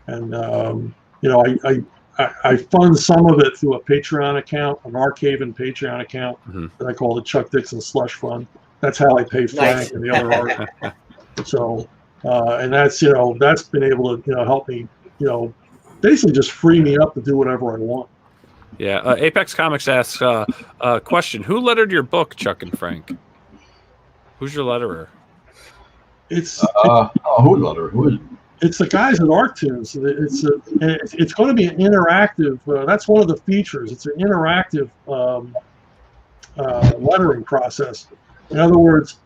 and I fund some of it through a Patreon account, an Archaven Patreon account that I call the Chuck Dixon Slush Fund. That's how I pay Frank and the other artists. So, and that's that's been able to help me basically just free me up to do whatever I want. Yeah. Apex Comics asks question: who lettered your book, Chuck and Frank? Who's your letterer? It's who lettered? Who is it? It's the guys at Arctunes. It's going to be an interactive. That's one of the features. It's an interactive lettering process. In other words,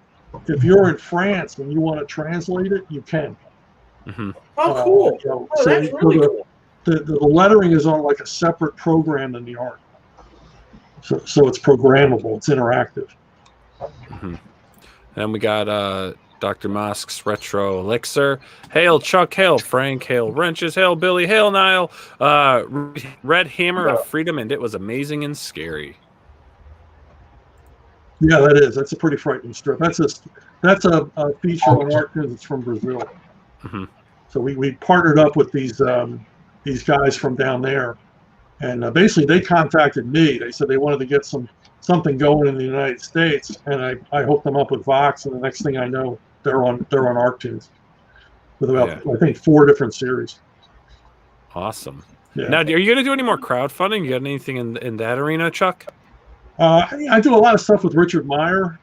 if you're in France and you want to translate it, you can. Oh, cool! That's really cool. The lettering is on like a separate program than the art, so it's programmable. It's interactive. And we got Dr. Mosk's Retro Elixir. Hail Chuck, hail Frank, hail Wrenches, hail Billy, hail Nile. Red Hammer of Freedom, and it was amazing and scary. Yeah, that is. That's a pretty frightening strip. That's a feature on Arctunes. It's from Brazil. So we partnered up with these guys from down there, and basically they contacted me. They said they wanted to get something going in the United States, and I hooked them up with Vox, and the next thing I know, they're on Arctunes with about I think 4 different series. Awesome. Yeah. Now, are you going to do any more crowdfunding? You got anything in that arena, Chuck? I do a lot of stuff with Richard Meyer.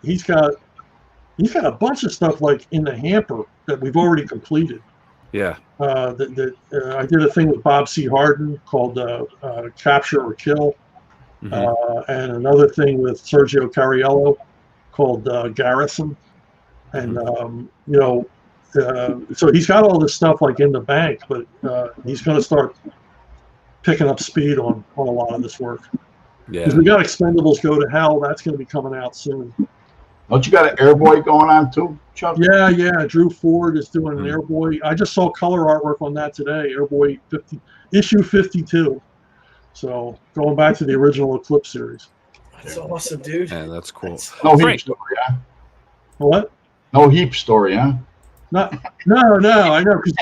He's got a bunch of stuff like in the hamper that we've already completed. Yeah. I did a thing with Bob C. Harden called Capture or Kill, and another thing with Sergio Cariello called Garrison, and so he's got all this stuff like in the bank, but he's going to start picking up speed on a lot of this work. Yeah. Because we got Expendables Go to Hell. That's going to be coming out soon. Don't you got an Airboy going on too, Chuck? Yeah. Drew Ford is doing an Airboy. I just saw color artwork on that today. Airboy issue 52. So going back to the original Eclipse series. That's awesome, dude. Yeah, that's cool. No Heap story, huh? What? No Heap story, huh? No. I know because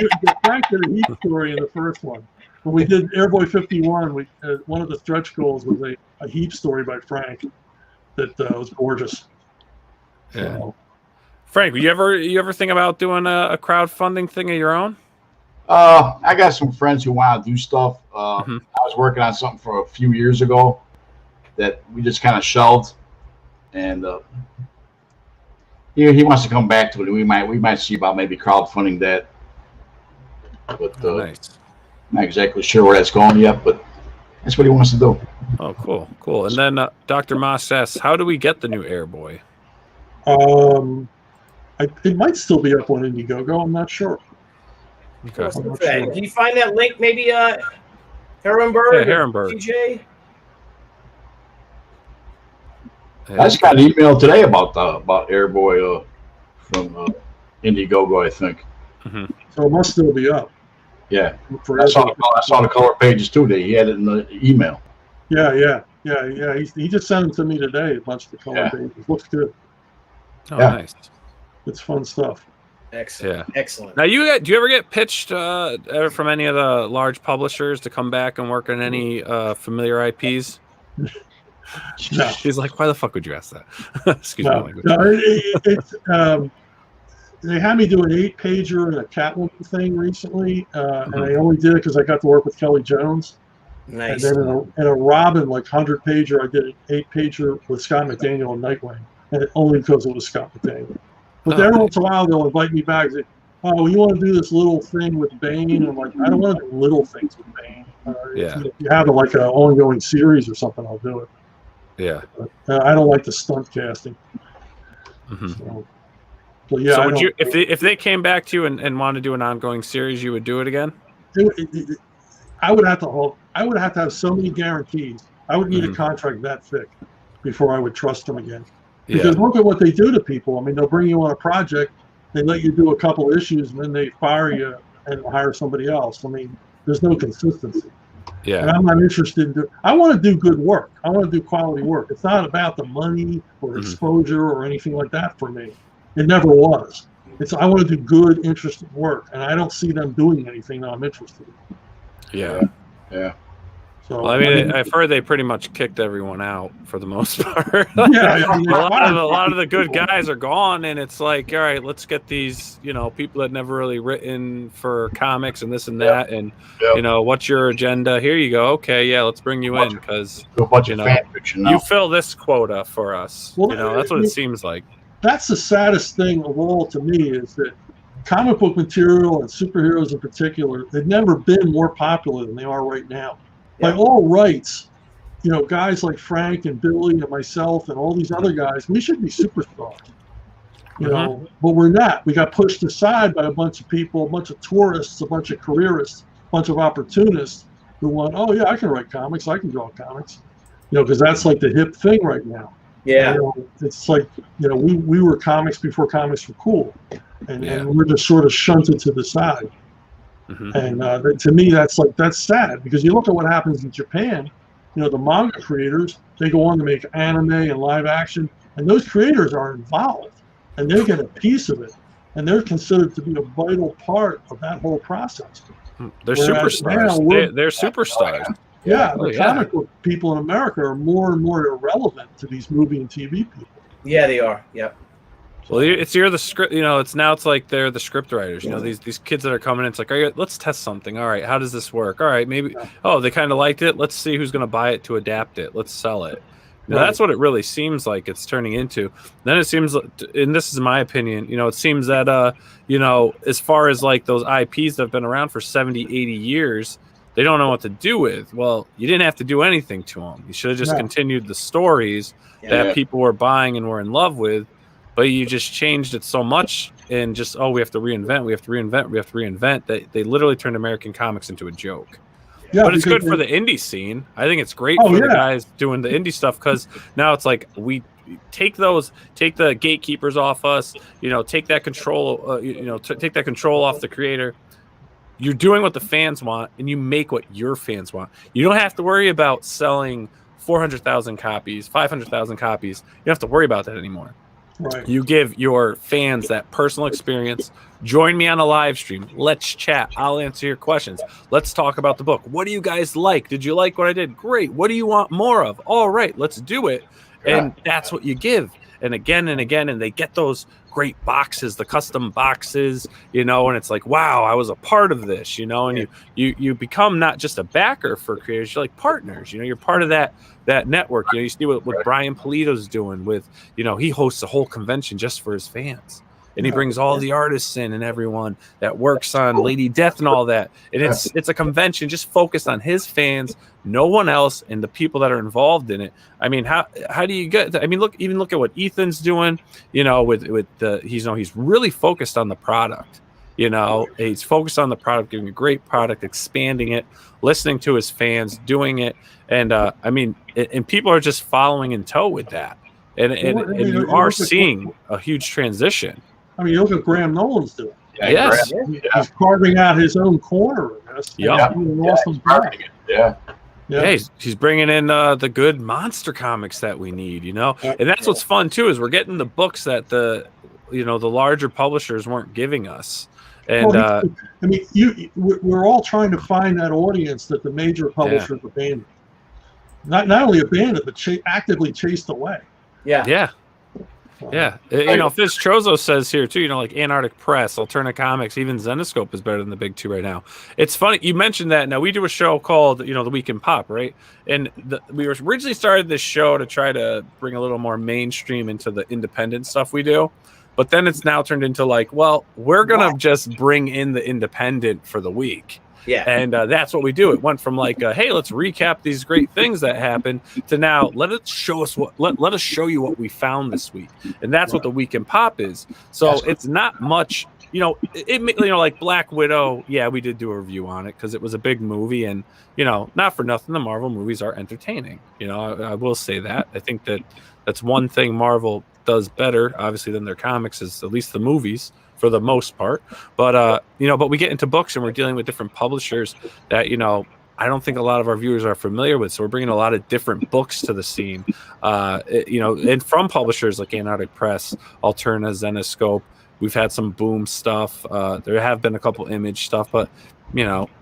Frank did a Heap story in the first one. When we did Airboy 51, one of the stretch goals was a Heap story by Frank that was gorgeous. Yeah. So, Frank, you ever think about doing a crowdfunding thing of your own? I got some friends who want to do stuff. I was working on something for a few years ago that we just kind of shelved, and he wants to come back to it. We might see about maybe crowdfunding that, but nice. Not exactly sure where that's going yet, but that's what he wants to do. Oh, cool. And then Dr. Moss asks, how do we get the new Airboy? It might still be up on Indiegogo. I'm not sure. Okay. Can you find that link? Maybe Herrenberg. Yeah, Herrenberg. DJ. I just got an email today about Airboy from Indiegogo, I think. So it must still be up. Yeah, I saw the color pages too. He had it in the email. Yeah. He just sent them to me today. A bunch of the color pages. Looks good. Oh, nice. It's fun stuff. Excellent. Now, do you ever get pitched ever from any of the large publishers to come back and work on any familiar IPs? No. He's like, why the fuck would you ask that? Excuse me. It's they had me do an 8-pager and a Catwoman thing recently, and I only did it because I got to work with Kelly Jones. Nice. And then in a Robin, 100-pager, I did an 8-pager with Scott McDaniel and Nightwing, and only because it was Scott McDaniel. But every once in a while, they'll invite me back and say, oh, you want to do this little thing with Bane? And I'm like, I don't want to do little things with Bane. If you have like an ongoing series or something, I'll do it. Yeah. But, I don't like the stunt casting. Mm-hmm. So yeah. So would you, if they came back to you and wanted to do an ongoing series, you would do it again? I would have to have so many guarantees. I would need a contract that thick before I would trust them again. Because look at what they do to people. I mean, they'll bring you on a project, they let you do a couple issues, and then they fire you and hire somebody else. I mean, there's no consistency. Yeah. And I'm not interested in I want to do good work. I want to do quality work. It's not about the money or exposure or anything like that for me. It never was. I want to do good, interesting work, and I don't see them doing anything that I'm interested in. Yeah. Yeah. So, well, I mean, I've heard they pretty much kicked everyone out for the most part. Yeah, a lot of the good guys are gone, and it's like, all right, let's get these, people that never really written for comics and this and that, and what's your agenda? Here you go. Okay, yeah, let's bring you in because fan fiction now. You fill this quota for us. Well, that's what it seems like. That's the saddest thing of all to me is that comic book material and superheroes in particular have never been more popular than they are right now. By all rights, guys like Frank and Billy and myself and all these other guys, we should be superstars. But we're not. We got pushed aside by a bunch of people, a bunch of tourists, a bunch of careerists, a bunch of opportunists who want, oh yeah, I can write comics, I can draw comics, because that's like the hip thing right now. Yeah. It's like, we were comics before comics were cool, and we're just sort of shunted to the side. And to me, that's sad because you look at what happens in Japan. The manga creators, they go on to make anime and live action, and those creators are involved, and they get a piece of it, and they're considered to be a vital part of that whole process. They're superstars. They're superstars. Yeah, the comic book people in America are more and more irrelevant to these movie and TV people. Yeah, they are. Yep. Well, you're the script. It's like they're the script writers. These kids that are coming in. It's like, all right, let's test something. All right, how does this work? All right, maybe. Oh, they kind of liked it. Let's see who's going to buy it to adapt it. Let's sell it. That's what it really seems like it's turning into. Then it seems, and this is my opinion. It seems that as far as like those IPs that have been around for 70, 80 years, they don't know what to do with. Well, you didn't have to do anything to them. You should have just continued the stories that people were buying and were in love with. But you just changed it so much and just, we have to reinvent that they literally turned American comics into a joke. Yeah, but it's good for the indie scene. I think it's great for the guys doing the indie stuff because now it's like we take the gatekeepers off us, take that control, take that control off the creator. You're doing what the fans want and you make what your fans want. You don't have to worry about selling 400,000 copies, 500,000 copies. You don't have to worry about that anymore. Right. You give your fans that personal experience. Join me on a live stream. Let's chat. I'll answer your questions. Let's talk about the book. What do you guys like? Did you like what I did? Great. What do you want more of? All right, let's do it. And that's what you give. And again, and they get those great boxes, the custom boxes, and it's like, wow, I was a part of this, and you become not just a backer for creators, you're like partners, you're part of that network. You see what Brian Polito's doing with, he hosts a whole convention just for his fans. And he brings all the artists in and everyone that works on Lady Death and all that. And it's a convention just focused on his fans, no one else, and the people that are involved in it. I mean, how do you get? I mean, look at what Ethan's doing. He's really focused on the product. He's focused on the product, giving a great product, expanding it, listening to his fans, doing it, and and people are just following in tow with that. And you are seeing a huge transition. I mean, you look at Graham Nolan's doing. Yes. He's carving out his own corner in this. Yeah. He's he's bringing in the good monster comics that we need, and that's what's fun too is we're getting the books that the larger publishers weren't giving us. And we're all trying to find that audience that the major publishers abandoned. Not only abandoned, but actively chased away. Yeah. Fitz Trozo says here too, like Antarctic Press, Alterna Comics, even Zenoscope is better than the big two right now. It's funny you mentioned that. Now we do a show called The Week in Pop, right? And we originally started this show to try to bring a little more mainstream into the independent stuff we do. But then it's now turned into like, well, we're gonna just bring in the independent for the week. Yeah. And that's what we do. It went from like, hey, let's recap these great things that happened to now let us show you what we found this week. And that's what the Week in Pop is. So it's not much, like Black Widow. Yeah, we did do a review on it because it was a big movie, and not for nothing, the Marvel movies are entertaining. I will say that. I think that's one thing Marvel does better, obviously, than their comics, is at least the movies, for the most part. But but we get into books and we're dealing with different publishers that I don't think a lot of our viewers are familiar with. So we're bringing a lot of different books to the scene, and from publishers like Antarctic Press, Alterna, Zenoscope. We've had some Boom stuff. There have been a couple Image stuff, but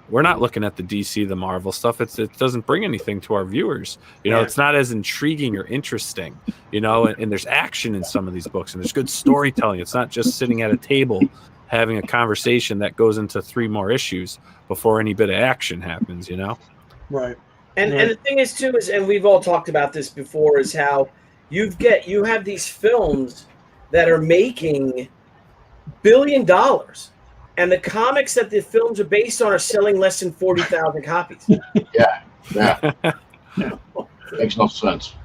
we're not looking at the DC, the Marvel stuff. It doesn't bring anything to our viewers. It's not as intriguing or interesting, and there's action in some of these books, and there's good storytelling. It's not just sitting at a table having a conversation that goes into 3 more issues before any bit of action happens, Right. And the thing is too is, and we've all talked about this before, is how you have these films that are making $1 billion. And the comics that the films are based on are selling less than 40,000 copies. Yeah. Makes no sense.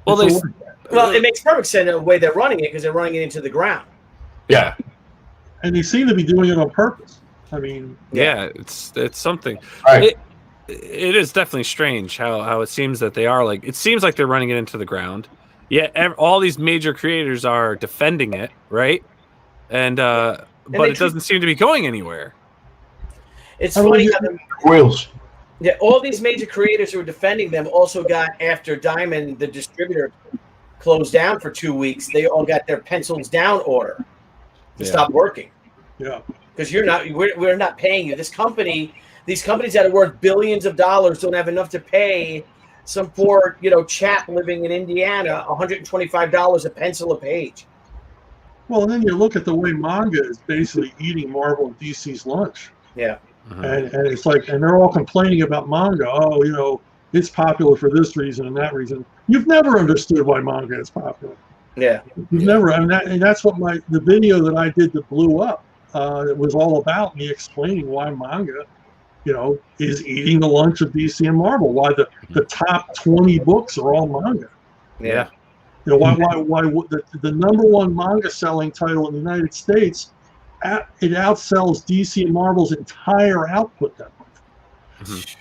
Well, it makes perfect sense in the way they're running it, because they're running it into the ground. Yeah. And they seem to be doing it on purpose. I mean, it's something. Right. It is definitely strange how it seems that they are like. It seems like they're running it into the ground. Yeah, all these major creators are defending it, right? And but it doesn't seem to be going anywhere. It's funny how wheels. Yeah, all these major creators who were defending them also got, after Diamond, the distributor, closed down for 2 weeks, they all got their pencils down order to stop working. Yeah. Because we're not paying you. These companies that are worth billions of dollars don't have enough to pay some poor, chap living in Indiana $125 a pencil a page. Well, and then you look at the way manga is basically eating Marvel and DC's lunch. Yeah. And it's like, and they're all complaining about manga. Oh, it's popular for this reason and that reason. You've never understood why manga is popular. Yeah. You've never, and that's what the video that I did that blew up, it was all about me explaining why manga, is eating the lunch of DC and Marvel. Why the top 20 books are all manga. Yeah. Why the number one manga selling title in the United States, it outsells DC and Marvel's entire output that month. Mm-hmm.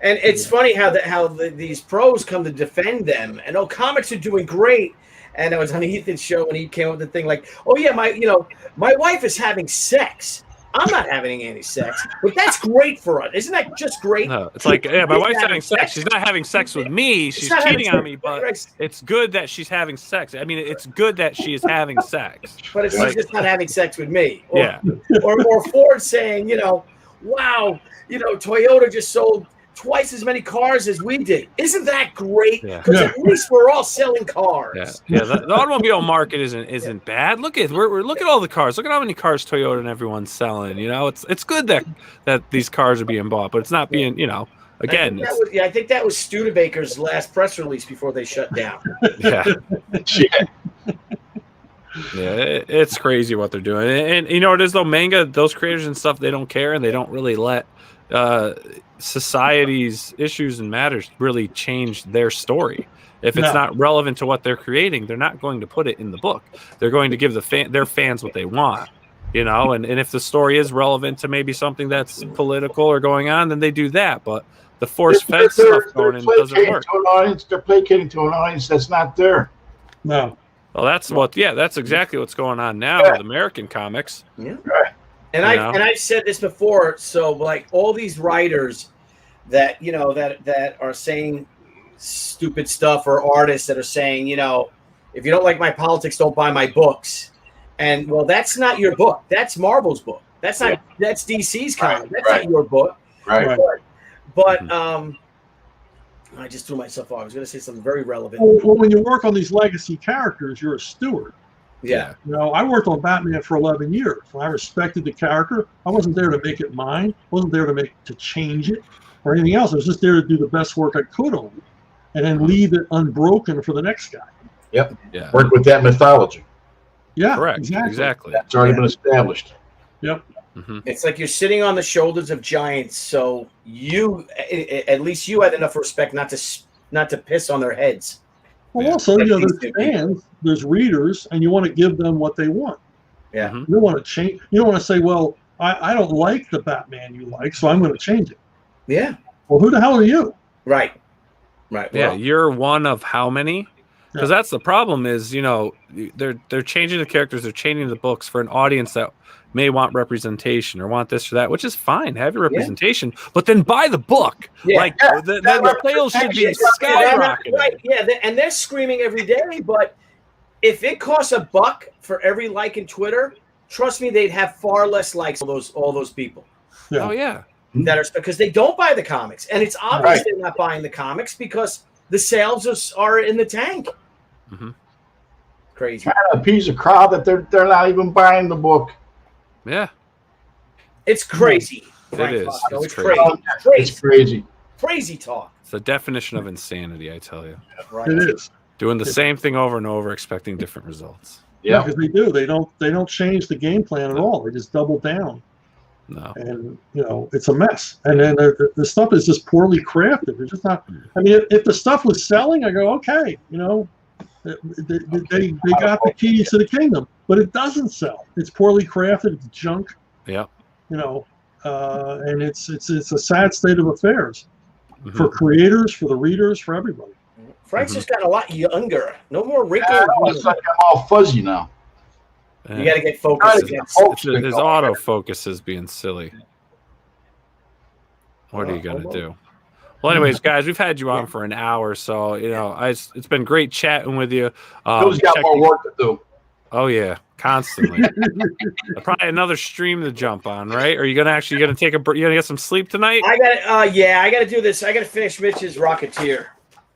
And it's funny how these pros come to defend them. And comics are doing great. And I was on Ethan's show and he came up with the thing like, oh yeah, my wife is having sex. I'm not having any sex, but that's great for us. Isn't that just great? No, it's like, yeah, my wife's having sex. She's not having sex with me. She's cheating on me, but it's good that she's having sex. I mean, it's good that she is having sex. But she's just not having sex with me. Or, yeah. Or Ford saying, wow, Toyota just sold twice as many cars as we did. Isn't that great? Because at least we're all selling cars. Yeah. The automobile market isn't bad. Look at look at all the cars. Look at how many cars Toyota and everyone's selling. It's good that these cars are being bought, but it's not being again. I think that was Studebaker's last press release before they shut down. Yeah. Yeah, it's crazy what they're doing, and it is though. Manga, those creators and stuff, they don't care, and they don't really let society's issues and matters really change their story. If it's not relevant to what they're creating, they're not going to put it in the book. They're going to give their fans what they want, and if the story is relevant to maybe something that's political or going on, then they do that. But the force-fed stuff going in doesn't work. They're placating to an audience that's not there. No. Well, that's exactly what's going on now with American comics. Yeah. Right. And I've said this before. So like all these writers that that are saying stupid stuff, or artists that are saying, if you don't like my politics, don't buy my books. And well, that's not your book. That's Marvel's book. That's DC's comic. That's not your book. Right. But I just threw myself off. I was going to say something very relevant. Well, when you work on these legacy characters, you're a steward. Yeah. I worked on Batman for 11 years. I respected the character. I wasn't there to make it mine. I wasn't there to change it or anything else. I was just there to do the best work I could on it and then leave it unbroken for the next guy. Yep. Yeah. Work with that mythology. Yeah, Correct. exactly. Exactly. That's already been established. Yep. It's like you're sitting on the shoulders of giants, so at least you had enough respect not to piss on their heads. Well, Yeah. also, Like these there's new fans, there's readers, and you want to give them what they want. Yeah. Mhm. You don't want to change. You don't want to say, "Well, I don't like the Batman you like, so I'm going to change it." Yeah. Well, who the hell are you? Right. Right. Yeah, Well, you're one of how many? Because Yeah. that's the problem. Is they're changing the characters, they're changing the books for an audience that may want representation or want this or that, which is fine. Have your representation, but then buy the book. Yeah. Like the sales should be skyrocketing. right. Yeah. And they're screaming every day, but if it costs $1 for every like in Twitter, trust me, they'd have far less likes. All those people Yeah. Oh yeah. that are because they don't buy the comics, and it's obvious Right. they're not buying the comics because the sales are in the tank. Mhm. Crazy. Trying to appease a crowd that they're not even buying the book. Yeah. It's crazy. It Frank is. Fosco. It's It's crazy. crazy. It's Crazy. crazy. Crazy talk. It's the definition of insanity, I tell you. Right. It is. Doing the same thing over and over, expecting different results. Yeah. Because they do. They don't change the game plan at all. They just double down, No. and it's a mess. And then the stuff is just poorly crafted. It's just not. I mean, if the stuff was selling, I go, okay, they got the keys to the kingdom, but it doesn't sell. It's poorly crafted. It's junk. Yeah. And it's a sad state of affairs Mhm. for creators, for the readers, for everybody. Frank's just got a lot younger. No more wrinkles. It's like I'm all fuzzy now. You got to get focused. Yeah. again. His autofocus is being silly. What are you gonna do? Well, anyways, guys, we've had you on for an hour, so it's been great chatting with you. Bill's got more work to do. Oh yeah, constantly. Probably another stream to jump on, right? Or are you gonna take a? You gonna get some sleep tonight? I got to do this. I got to finish Mitch's Rocketeer.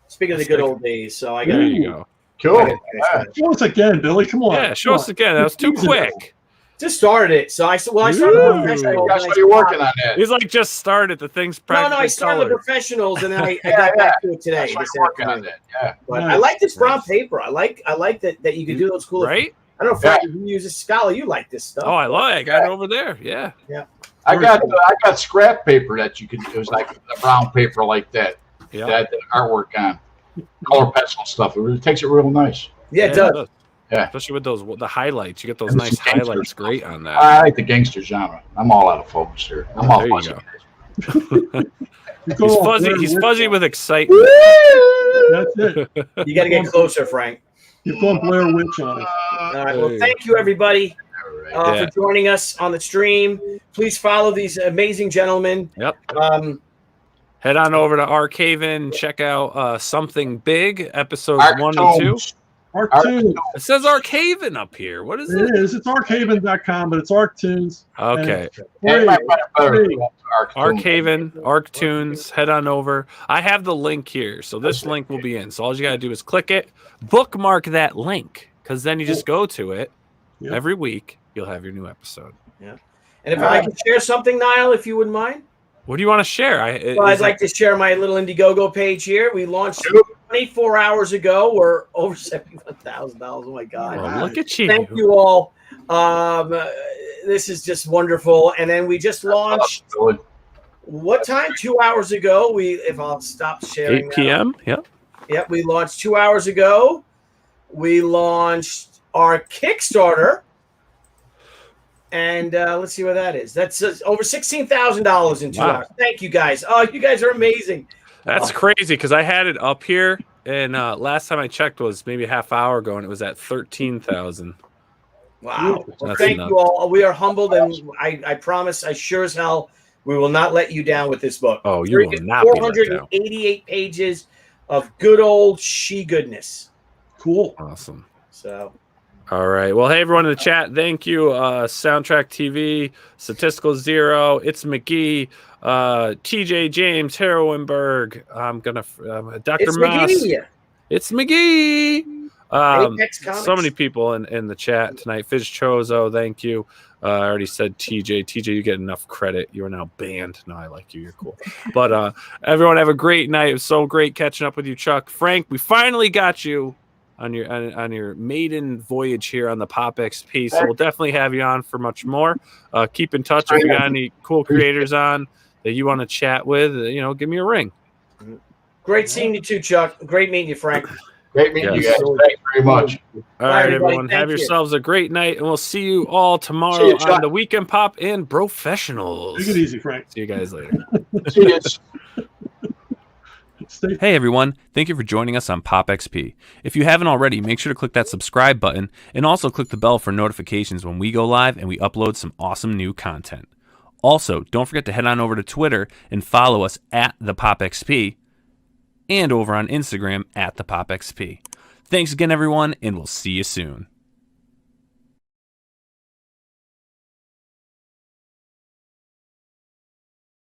Speaking of the good old days, so I got There to. you go. Cool. Show us again, Billy. Come on. Yeah, show us again. That was too quick. Just started it. So I started Ooh. the professionals. That's and what you're working on that. He's like just started. The thing's No, practically I started the colored. professionals, and then I got back to it today. That's why this you're working on afternoon. that. Yeah. But Nice. I like this brown paper. I like that you can do those cool. Right? I don't know, Frank, if you use a Scala, you like this stuff. Oh, I got it over there. Yeah. I got scrap paper that you could. It was like a brown paper like that. Yeah. That I did artwork on. Color pencil stuff. It really takes it real nice. Yeah, it does. Yeah. Especially with the highlights. You get those And nice some gangster highlights. stuff. Great on that. I like the gangster genre. I'm all out of focus here. I'm all There you fuzzy. go. You go He's on fuzzy. Blair He's Witch fuzzy on with excitement. it. That's it. You got to get closer, Frank. You've gone Blair Witch on it. All right. Well, thank you, everybody, All right. Yeah. for joining us on the stream. Please follow these amazing gentlemen. Yep. Um, Head on over to Arcaven. Check out Something Big, episodes 1 and 2. Arctoons. It says Arcaven up here. What is It it? is. It's arcaven.com, but it's Arctoons. Okay. Yeah, my better Free. Arcaven, Arctoons, head on over. I have the link here, so this link will be in. So all you gotta do is click it, bookmark that link, because then you just go to it Yep. every week. You'll have your new episode. and if I can share something, Nile, if you wouldn't mind. What do you want to share? Well, I'd like to share my little Indiegogo page here. We launched 24 hours ago. We're over $71,000. Oh my God! Well, look at you. Thank you all. This is just wonderful. And then we just launched. What time? 2 hours ago. If I'll stop sharing. 8 p.m. Yep. Yep, we launched 2 hours ago. We launched our Kickstarter. And let's see what that is. That's over $16,000 in 2 hours. Thank you guys. Oh, you guys are amazing. That's crazy because I had it up here, and last time I checked was maybe a half hour ago, and it was at 13,000. Wow. Well, That's thank nuts. you all. We are humbled, and I promise, I sure as hell, we will not let you down with this book. Oh, you will not be let down. 488 pages of good old she goodness. Cool. Awesome. So. All right. Well, hey, everyone in the chat, thank you. Soundtrack TV, Statistical Zero, It's McGee, TJ James, Heroinberg. I'm going to, Dr. It's Moss. McGee. It's McGee. Apex Comics. So many people in the chat tonight. Fizz Chozo, thank you. I already said TJ. TJ, you get enough credit. You are now banned. No, I like you. You're cool. But everyone have a great night. It was so great catching up with you, Chuck. Frank, we finally got you on your maiden voyage here on the Pop XP. So we'll definitely have you on for much more. Keep in touch if you got any cool creators on that you want to chat with. Give me a ring. Great seeing you too, Chuck. Great meeting you, Frank. Great meeting you guys. Thank you very much. All right, everyone. Have yourselves a great night, and we'll see you all tomorrow on the Weekend Pop and Professionals. Take it easy, Frank. See you guys later. See you. Hey everyone, thank you for joining us on Pop XP. If you haven't already, make sure to click that subscribe button and also click the bell for notifications when we go live and we upload some awesome new content. Also, don't forget to head on over to Twitter and follow us at the Pop XP and over on Instagram at the Pop XP. Thanks again everyone, and we'll see you soon.